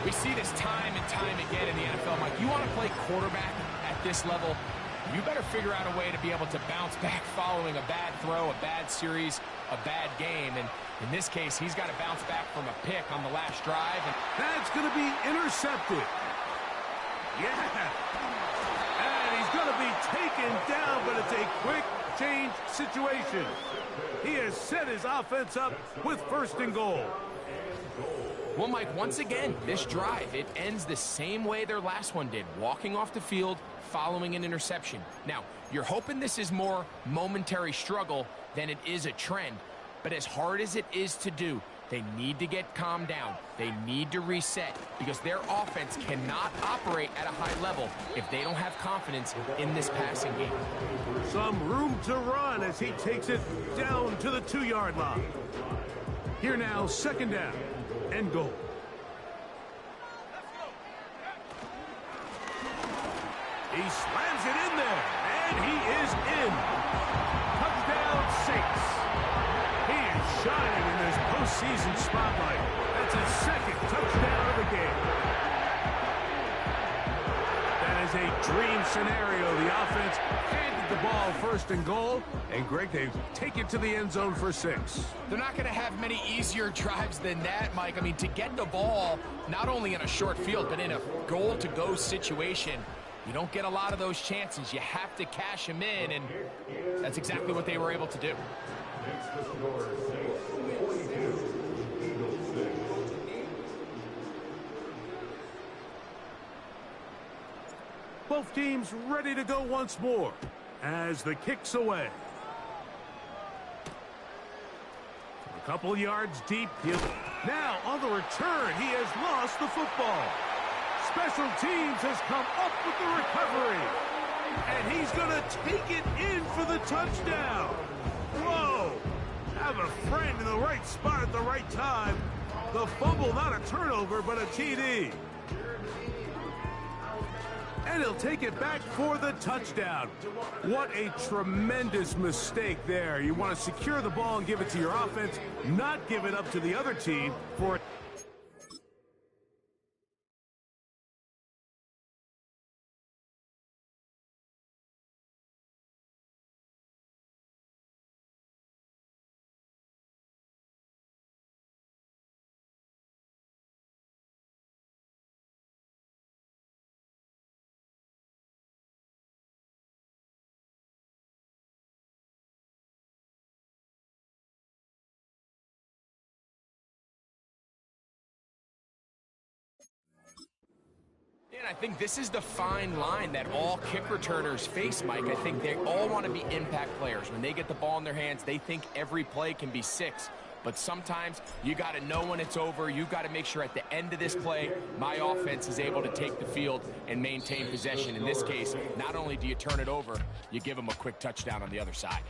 [SPEAKER 5] We see this time and time again in the NFL, Mike. You want to play quarterback at this level, you better figure out a way to be able to bounce back following a bad throw, a bad series, a bad game. And in this case, he's got to bounce back from a pick on the last drive. And
[SPEAKER 4] that's going to be intercepted. Yeah. And he's going to be taken down, but it's a quick change situation. He has set his offense up with 1st and goal.
[SPEAKER 5] Well, Mike, once again, this drive, it ends the same way their last one did, walking off the field, following an interception. Now, you're hoping this is more momentary struggle than it is a trend, but as hard as it is to do, they need to get calmed down. They need to reset because their offense cannot operate at a high level if they don't have confidence in this passing game.
[SPEAKER 4] Some room to run as he takes it down to the 2-yard line. Here now, 2nd down and goal. He slams it in there, and he is in. Touchdown, Saints. He is shining in this postseason spotlight. That's his 2nd touchdown of the game. That is a dream scenario. The offense handed the ball 1st and goal, and Greg, they take it to the end zone for 6.
[SPEAKER 5] They're not going to have many easier drives than that, Mike. I mean, to get the ball, not only in a short field, but in a goal-to-go situation, you don't get a lot of those chances. You have to cash them in, and that's exactly what they were able to do.
[SPEAKER 4] Both teams ready to go once more as the kick's away. A couple yards deep. Now on the return, he has lost the football. Special teams has come up with the recovery. And he's going to take it in for the touchdown. Whoa! Have a friend in the right spot at the right time. The fumble, not a turnover, but a TD. And he'll take it back for the touchdown. What a tremendous mistake there. You want to secure the ball and give it to your offense, not give it up to the other team for
[SPEAKER 5] And I think this is the fine line that all kick returners face, Mike. I think they all want to be impact players. When they get the ball in their hands, they think every play can be 6. But sometimes you got to know when it's over. You got to make sure at the end of this play, my offense is able to take the field and maintain possession. In this case, not only do you turn it over, you give them a quick touchdown on the other side.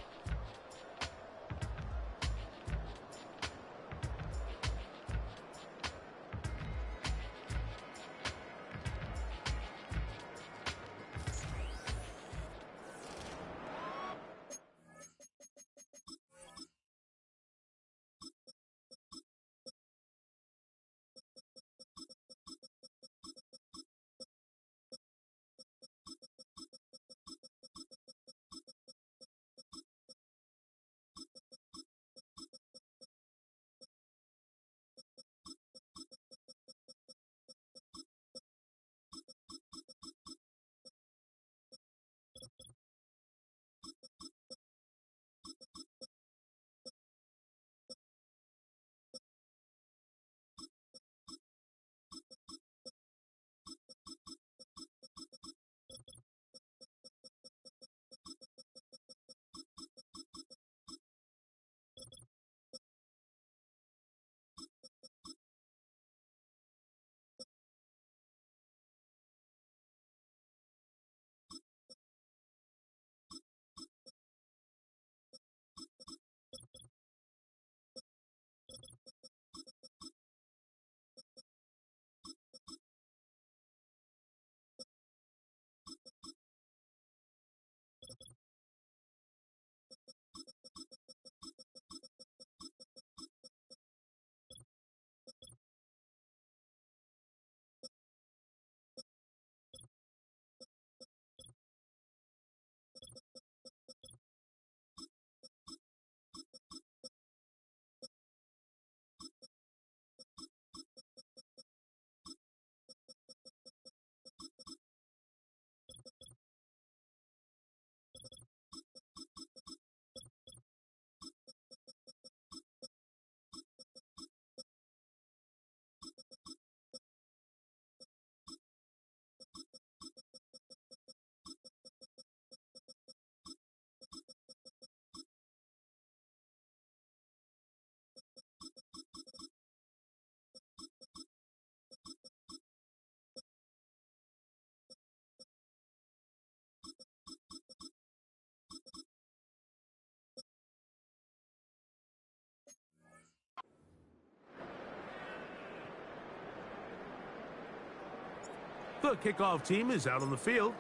[SPEAKER 4] The kickoff team is out on the field,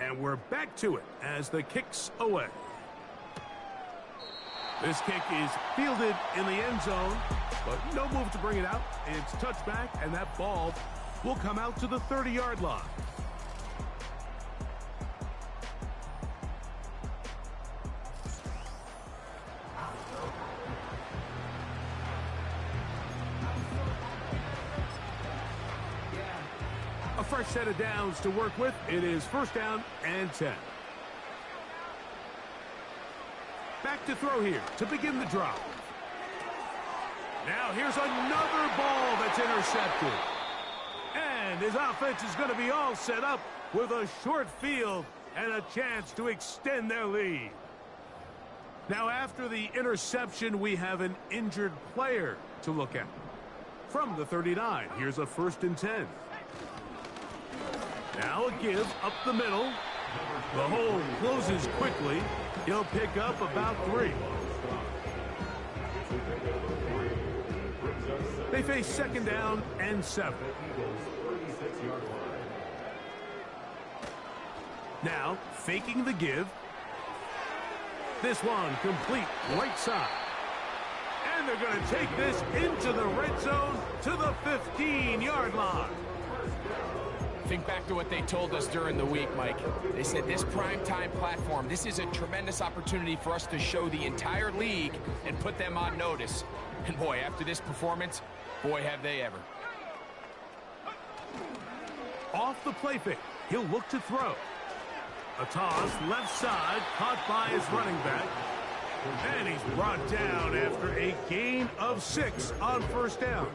[SPEAKER 4] and we're back to it as the kick's away. This kick is fielded in the end zone, but no move to bring it out. It's touchback, and that ball will come out to the 30-yard line. A fresh set of downs to work with. It is first down and 10. Back to throw here to begin the drive. Now here's another ball that's intercepted. And his offense is going to be all set up with a short field and a chance to extend their lead. Now after the interception, we have an injured player to look at. From the 39, here's a 1st and 10. Now a give up the middle. The hole closes quickly. He'll pick up about 3. They face 2nd down and 7. Now faking the give. This one complete right side. And they're going to take this into the red zone to the 15-yard line.
[SPEAKER 5] Think back to what they told us during the week, Mike. They said this primetime platform, this is a tremendous opportunity for us to show the entire league and put them on notice. And boy, after this performance, boy, have they ever.
[SPEAKER 4] Off the play fake, he'll look to throw. A toss left side, caught by his running back. And he's brought down after a gain of 6 on 1st down.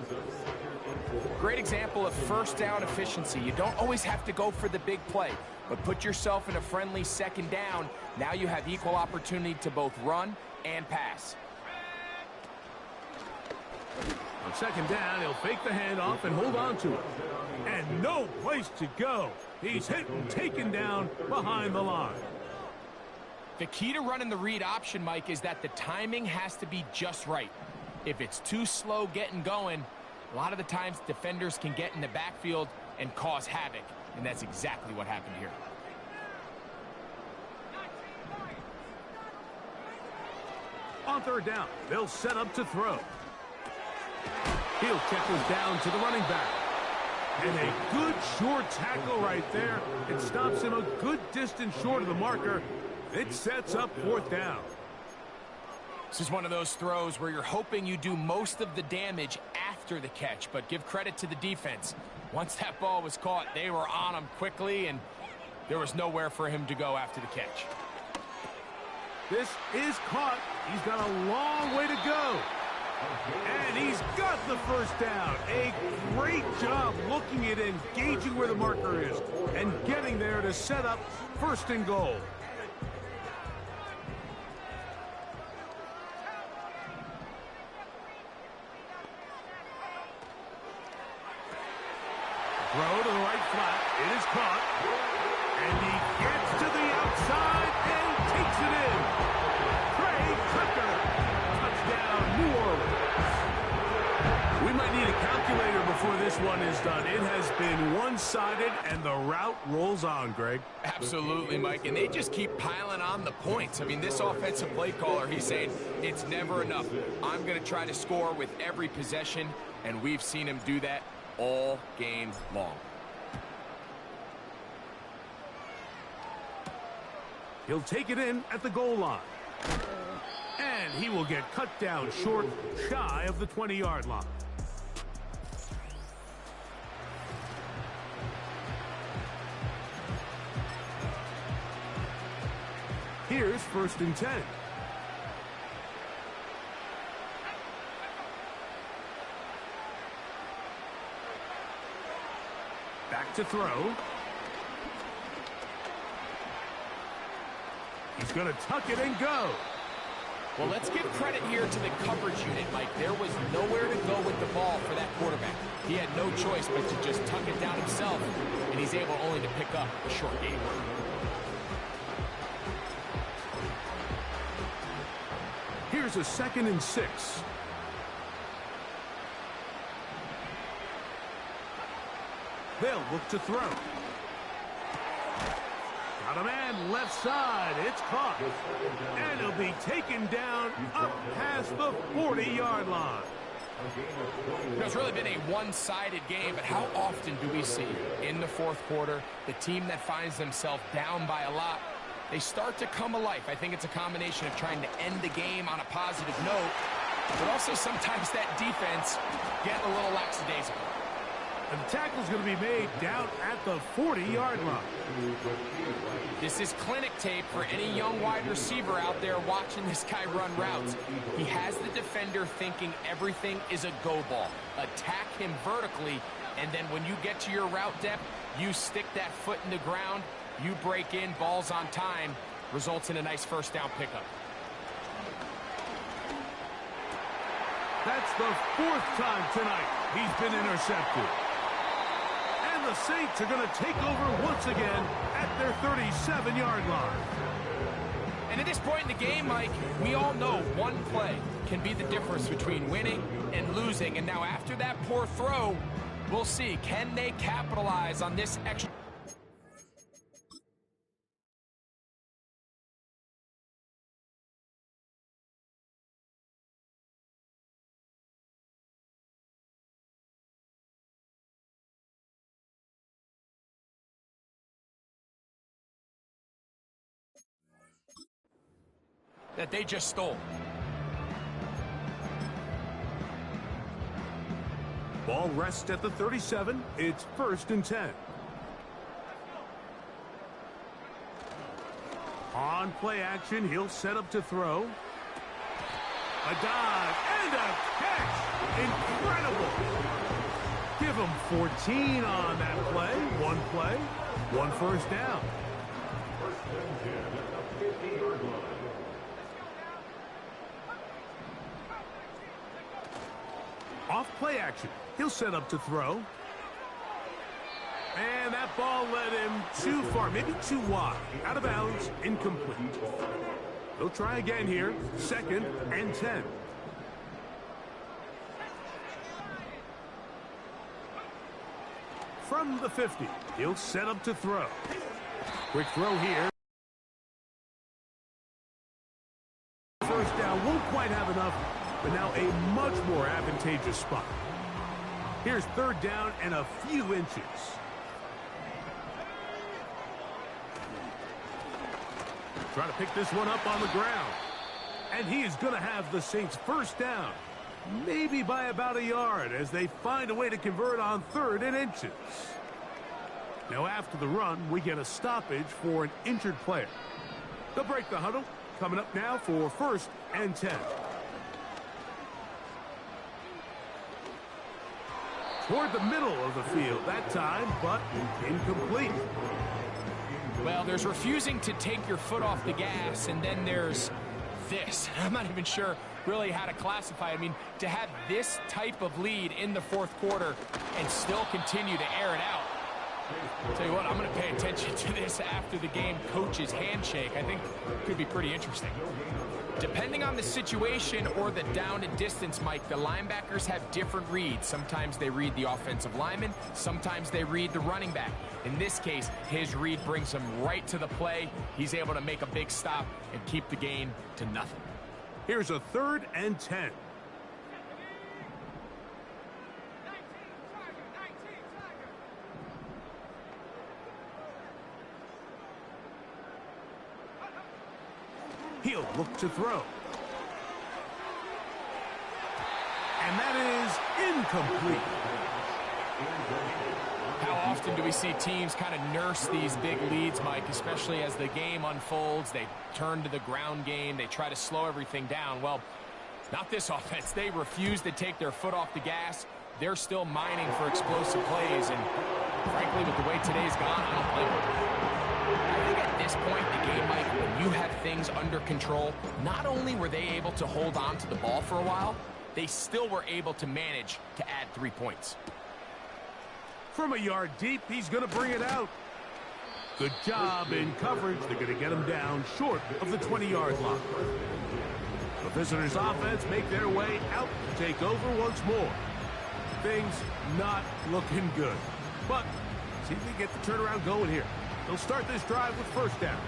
[SPEAKER 5] Great example of 1st down efficiency. You don't always have to go for the big play, but put yourself in a friendly 2nd down. Now you have equal opportunity to both run and pass.
[SPEAKER 4] On 2nd down, he'll fake the handoff and hold on to it. And no place to go. He's hit and taken down behind the line.
[SPEAKER 5] The key to running the read option, Mike, is that the timing has to be just right. If it's too slow getting going, a lot of the times defenders can get in the backfield and cause havoc, and that's exactly what happened here.
[SPEAKER 4] On 3rd down, they'll set up to throw. He'll check this down to the running back. And a good short tackle right there. It stops him a good distance short of the marker. It sets up 4th down.
[SPEAKER 5] This is one of those throws where you're hoping you do most of the damage after the catch, but give credit to the defense. Once that ball was caught, they were on him quickly, and there was nowhere for him to go after the catch.
[SPEAKER 4] This is caught. He's got a long way to go. And he's got the 1st down. A great job looking at engaging where the marker is and getting there to set up 1st and goal. Throw to the right flat. It is caught. And he gets to the outside and takes it in. Craig Tucker. Touchdown, New Orleans. We might need a calculator before this one is done. It has been one-sided, and the route rolls on, Greg.
[SPEAKER 5] Absolutely, Mike. And they just keep piling on the points. I mean, this offensive play caller, he's saying it's never enough. I'm going to try to score with every possession, and we've seen him do that all game long.
[SPEAKER 4] He'll take it in at the goal line. And he will get cut down short, shy of the 20-yard line. Here's 1st and 10. Back to throw. He's going to tuck it and go.
[SPEAKER 5] Well, let's give credit here to the coverage unit, Mike. There was nowhere to go with the ball for that quarterback. He had no choice but to just tuck it down himself, and he's able only to pick up a short gain.
[SPEAKER 4] Here's a 2nd and 6. They'll look to throw. Got a man left side. It's caught. And he'll be taken down up past the 40-yard line.
[SPEAKER 5] It's really been a one-sided game, but how often do we see in the fourth quarter the team that finds themselves down by a lot, they start to come alive? I think it's a combination of trying to end the game on a positive note, but also sometimes that defense getting a little lackadaisical.
[SPEAKER 4] And the tackle's going to be made down at the 40-yard line.
[SPEAKER 5] This is clinic tape for any young wide receiver out there watching this guy run routes. He has the defender thinking everything is a go ball. Attack him vertically, and then when you get to your route depth, you stick that foot in the ground, you break in, balls on time, results in a nice first down pickup.
[SPEAKER 4] That's the fourth time tonight he's been intercepted. And the Saints are going to take over once again at their 37-yard line.
[SPEAKER 5] And at this point in the game, Mike, we all know one play can be the difference between winning and losing. And now after that poor throw, we'll see, can they capitalize on this extra... that they just stole.
[SPEAKER 4] Ball rests at the 37. It's 1st and 10. On play action, he'll set up to throw. A dive and a catch. Incredible. Give him 14 on that play. One first down. Off play action. He'll set up to throw. And that ball led him too far, maybe too wide. Out of bounds, incomplete. They'll try again here. 2nd and 10. From the 50, he'll set up to throw. Quick throw here. First down, won't quite have enough, but now a much more advantageous spot. Here's 3rd down and a few inches. Trying to pick this one up on the ground. And he is going to have the Saints first down. Maybe by about a yard as they find a way to convert on 3rd and inches. Now after the run, we get a stoppage for an injured player. They'll break the huddle. Coming up now for 1st and 10. Toward the middle of the field that time, but incomplete.
[SPEAKER 5] Well, there's refusing to take your foot off the gas, and then there's this. I'm not even sure really how to classify it. I mean, to have this type of lead in the fourth quarter and still continue to air it out. I'll tell you what, I'm going to pay attention to this after the game coach's handshake. I think it could be pretty interesting. Depending on the situation or the down and distance, Mike, the linebackers have different reads. Sometimes they read the offensive lineman. Sometimes they read the running back. In this case, his read brings him right to the play. He's able to make a big stop and keep the gain to nothing.
[SPEAKER 4] Here's a 3rd and 10. He'll look to throw. And that is incomplete.
[SPEAKER 5] How often do we see teams kind of nurse these big leads, Mike, especially as the game unfolds? They turn to the ground game. They try to slow everything down. Well, not this offense. They refuse to take their foot off the gas. They're still mining for explosive plays. And frankly, with the way today's gone, I don't blame them. I think at this point in the game, Mike, when you have things under control, not only were they able to hold on to the ball for a while, they still were able to manage to add 3 points.
[SPEAKER 4] From a yard deep, he's going to bring it out. Good job in coverage. They're going to get him down short of the 20-yard line. The visitors' offense make their way out to take over once more. Things not looking good. But see if we get the turnaround going here. They'll start this drive with first down.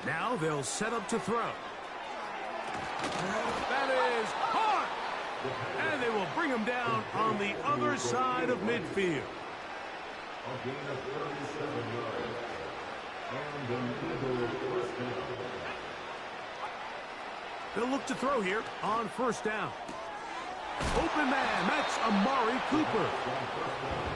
[SPEAKER 4] Now they'll set up to throw. That is caught! And they will bring him down on the other side of midfield.
[SPEAKER 1] A gain of 37 yards. And the middle first down.
[SPEAKER 4] They'll look to throw here on first down. Open man, that's Amari Cooper.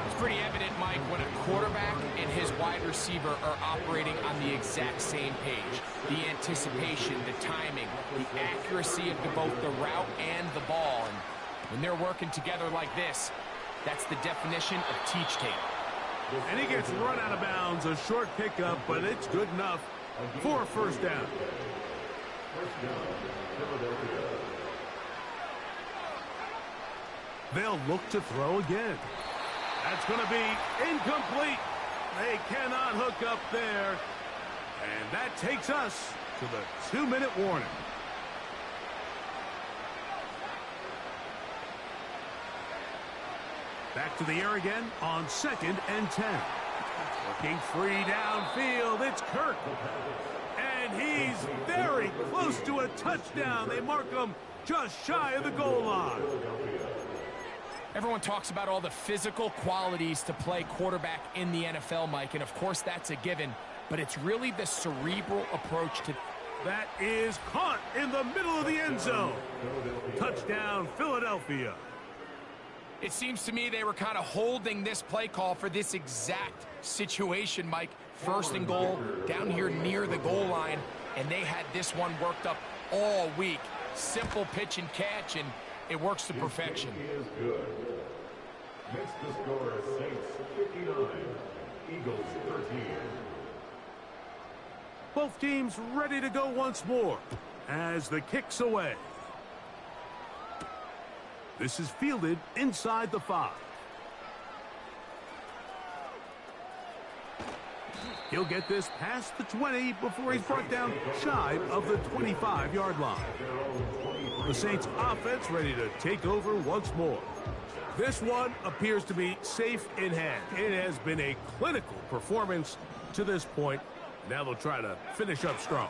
[SPEAKER 5] It's pretty evident, Mike, when a quarterback and his wide receiver are operating on the exact same page. The anticipation, the timing, the accuracy of both the route and the ball. And when they're working together like this, that's the definition of teach tape.
[SPEAKER 4] And he gets run out of bounds, a short pickup, but it's good enough for a first down.
[SPEAKER 1] First down, Philadelphia.
[SPEAKER 4] They'll look to throw again. That's going to be incomplete. They cannot hook up there. And that takes us to the 2-minute warning. Back to the air again on 2nd and 10. Looking free downfield, it's Kirk. And he's very close to a touchdown. They mark him just shy of the goal line.
[SPEAKER 5] Everyone talks about all the physical qualities to play quarterback in the NFL, Mike, and of course that's a given, but it's really the cerebral approach to...
[SPEAKER 4] That is caught in the middle of the end zone. Touchdown, Philadelphia.
[SPEAKER 5] It seems to me they were kind of holding this play call for this exact situation, Mike. First and goal, down here near the goal line, and they had this one worked up all week. Simple pitch and catch, and it works to perfection.
[SPEAKER 1] Is good. Next to score, Saints 59, Eagles 13.
[SPEAKER 4] Both teams ready to go once more as the kick's away. This is fielded inside the 5. He'll get this past the 20 before he's brought down shy of the 25-yard line. The Saints offense ready to take over once more. This one appears to be safe in hand. It has been a clinical performance to this point. Now they'll try to finish up strong.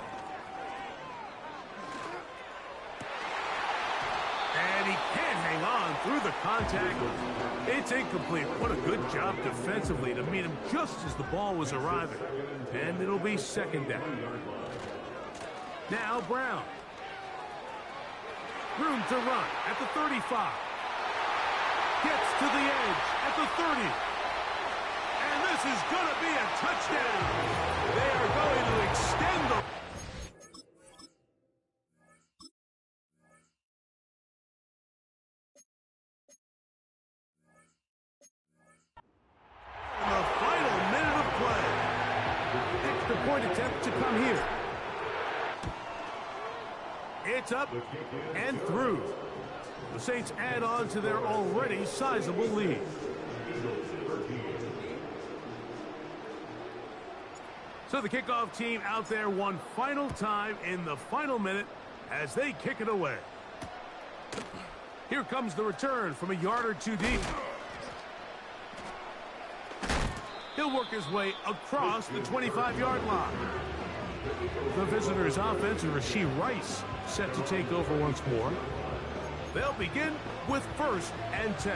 [SPEAKER 4] And he can't hang on through the contact. It's incomplete. What a good job defensively to meet him just as the ball was arriving. And it'll be second down. Now Brown. Room to run at the 35. Gets to the edge at the 30. And this is going to be a touchdown. They are going to extend the... The final minute of play. Extra point attempt to come here. It's up and through. The Saints add on to their already sizable lead. So the kickoff team out there one final time in the final minute as they kick it away. Here comes the return from a yard or two deep. He'll work his way across the 25-yard line. The visitors' offense, Rashee Rice, set to take over once more. They'll begin with first and 10.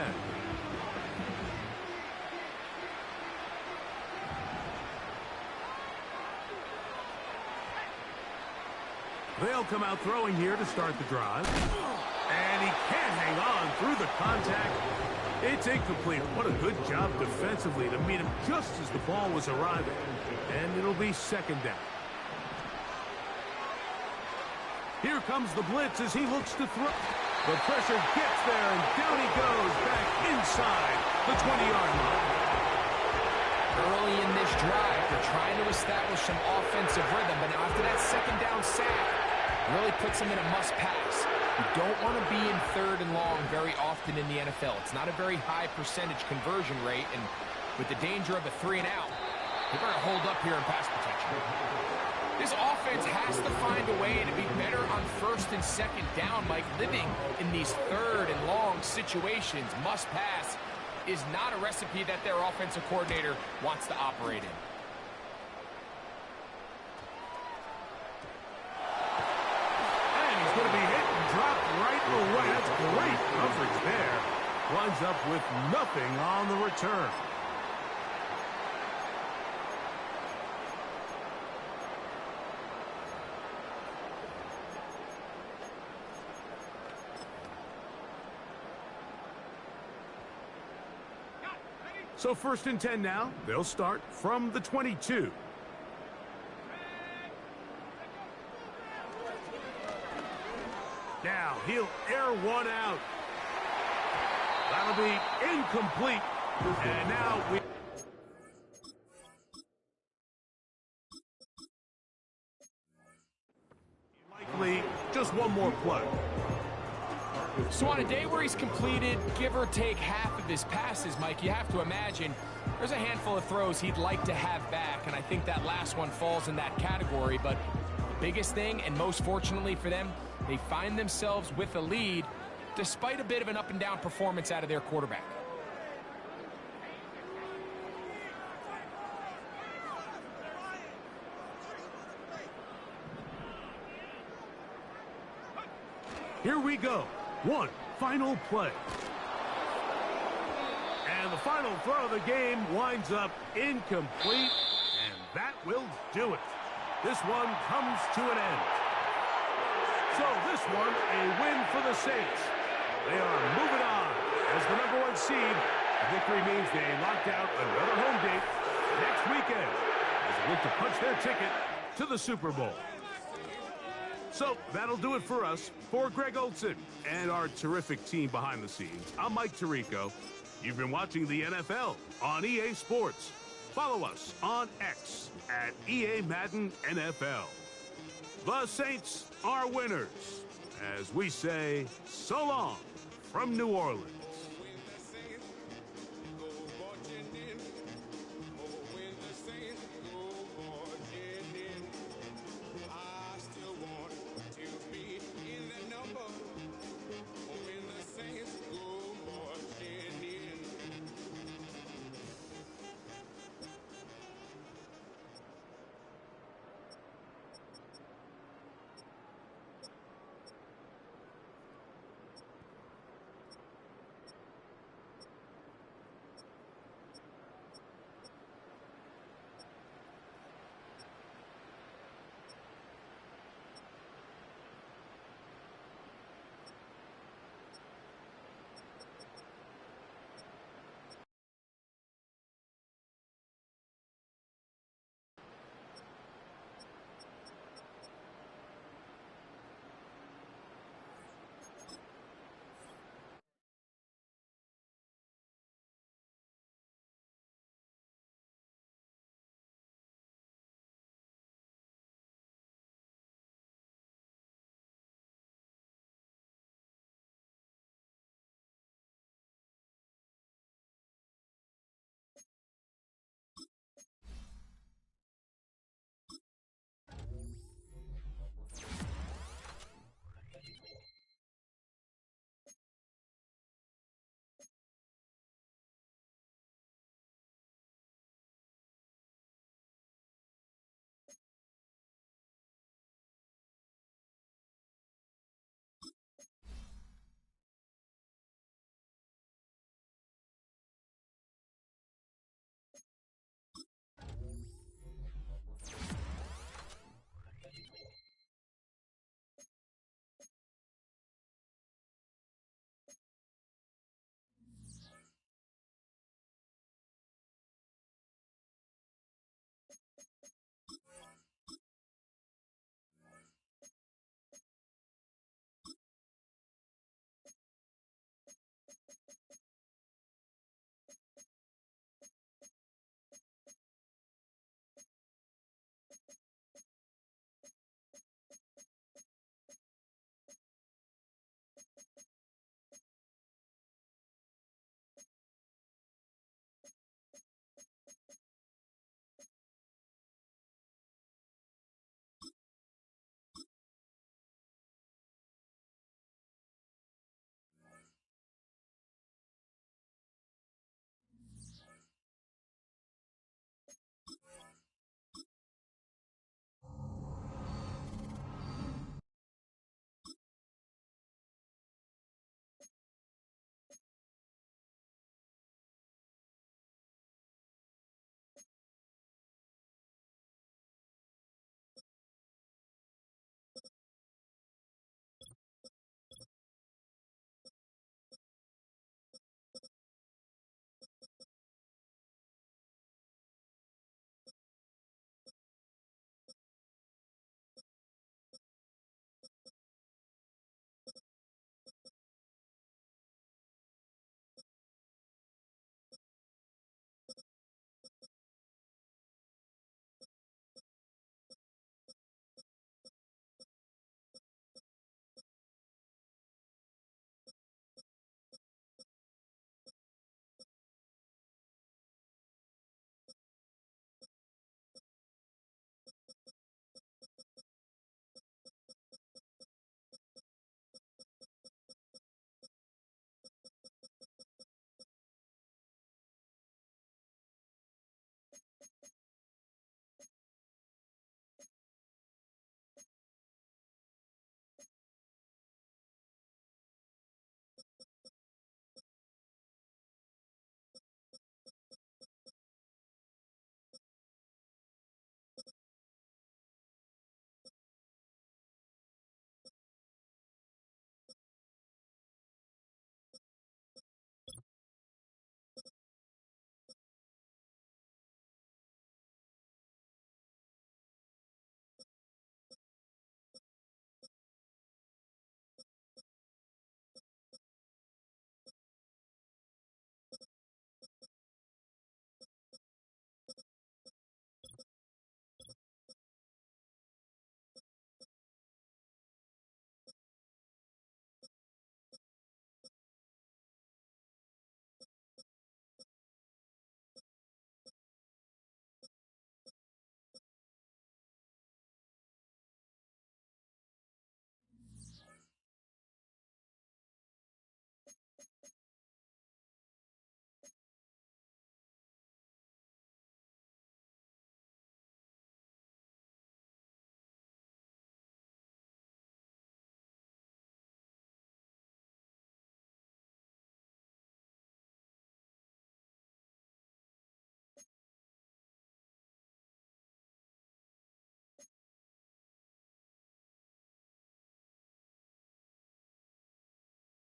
[SPEAKER 4] They'll come out throwing here to start the drive. And he can't hang on through the contact. It's incomplete. What a good job defensively to meet him just as the ball was arriving. And it'll be second down. Here comes the blitz as he looks to throw. The pressure gets there, and down he goes back inside the 20-yard line.
[SPEAKER 5] Early in this drive, they're trying to establish some offensive rhythm, but now after that second down sack, really puts them in a must-pass. You don't want to be in third and long very often in the NFL. It's not a very high percentage conversion rate, and with the danger of a 3-and-out, they're going to hold up here in pass protection. This offense has to find a way to be better on first and second down, Mike. Living in these third and long situations, must pass, is not a recipe that their offensive coordinator wants to operate in.
[SPEAKER 4] And he's going to be hit and dropped right away. That's great coverage there. Winds up with nothing on the return. So 1st and 10 now. They'll start from the 22. Now he'll air one out. That'll be incomplete. And now we... likely just one more play.
[SPEAKER 5] So on a day where he's completed, give or take half of his passes, Mike, you have to imagine there's a handful of throws he'd like to have back, and I think that last one falls in that category. But the biggest thing, and most fortunately for them, they find themselves with a lead despite a bit of an up-and-down performance out of their quarterback.
[SPEAKER 4] Here we go. One final play. And the final throw of the game winds up incomplete, and that will do it. This one comes to an end. So this one, a win for the Saints. They are moving on as the #1 seed. The victory means they locked out another home date next weekend as they look to punch their ticket to the Super Bowl. So that'll do it for us. For Greg Olson and our terrific team behind the scenes, I'm Mike Tirico. You've been watching the NFL on EA Sports. Follow us on X at EA Madden NFL. The Saints are winners, as we say so long from New Orleans.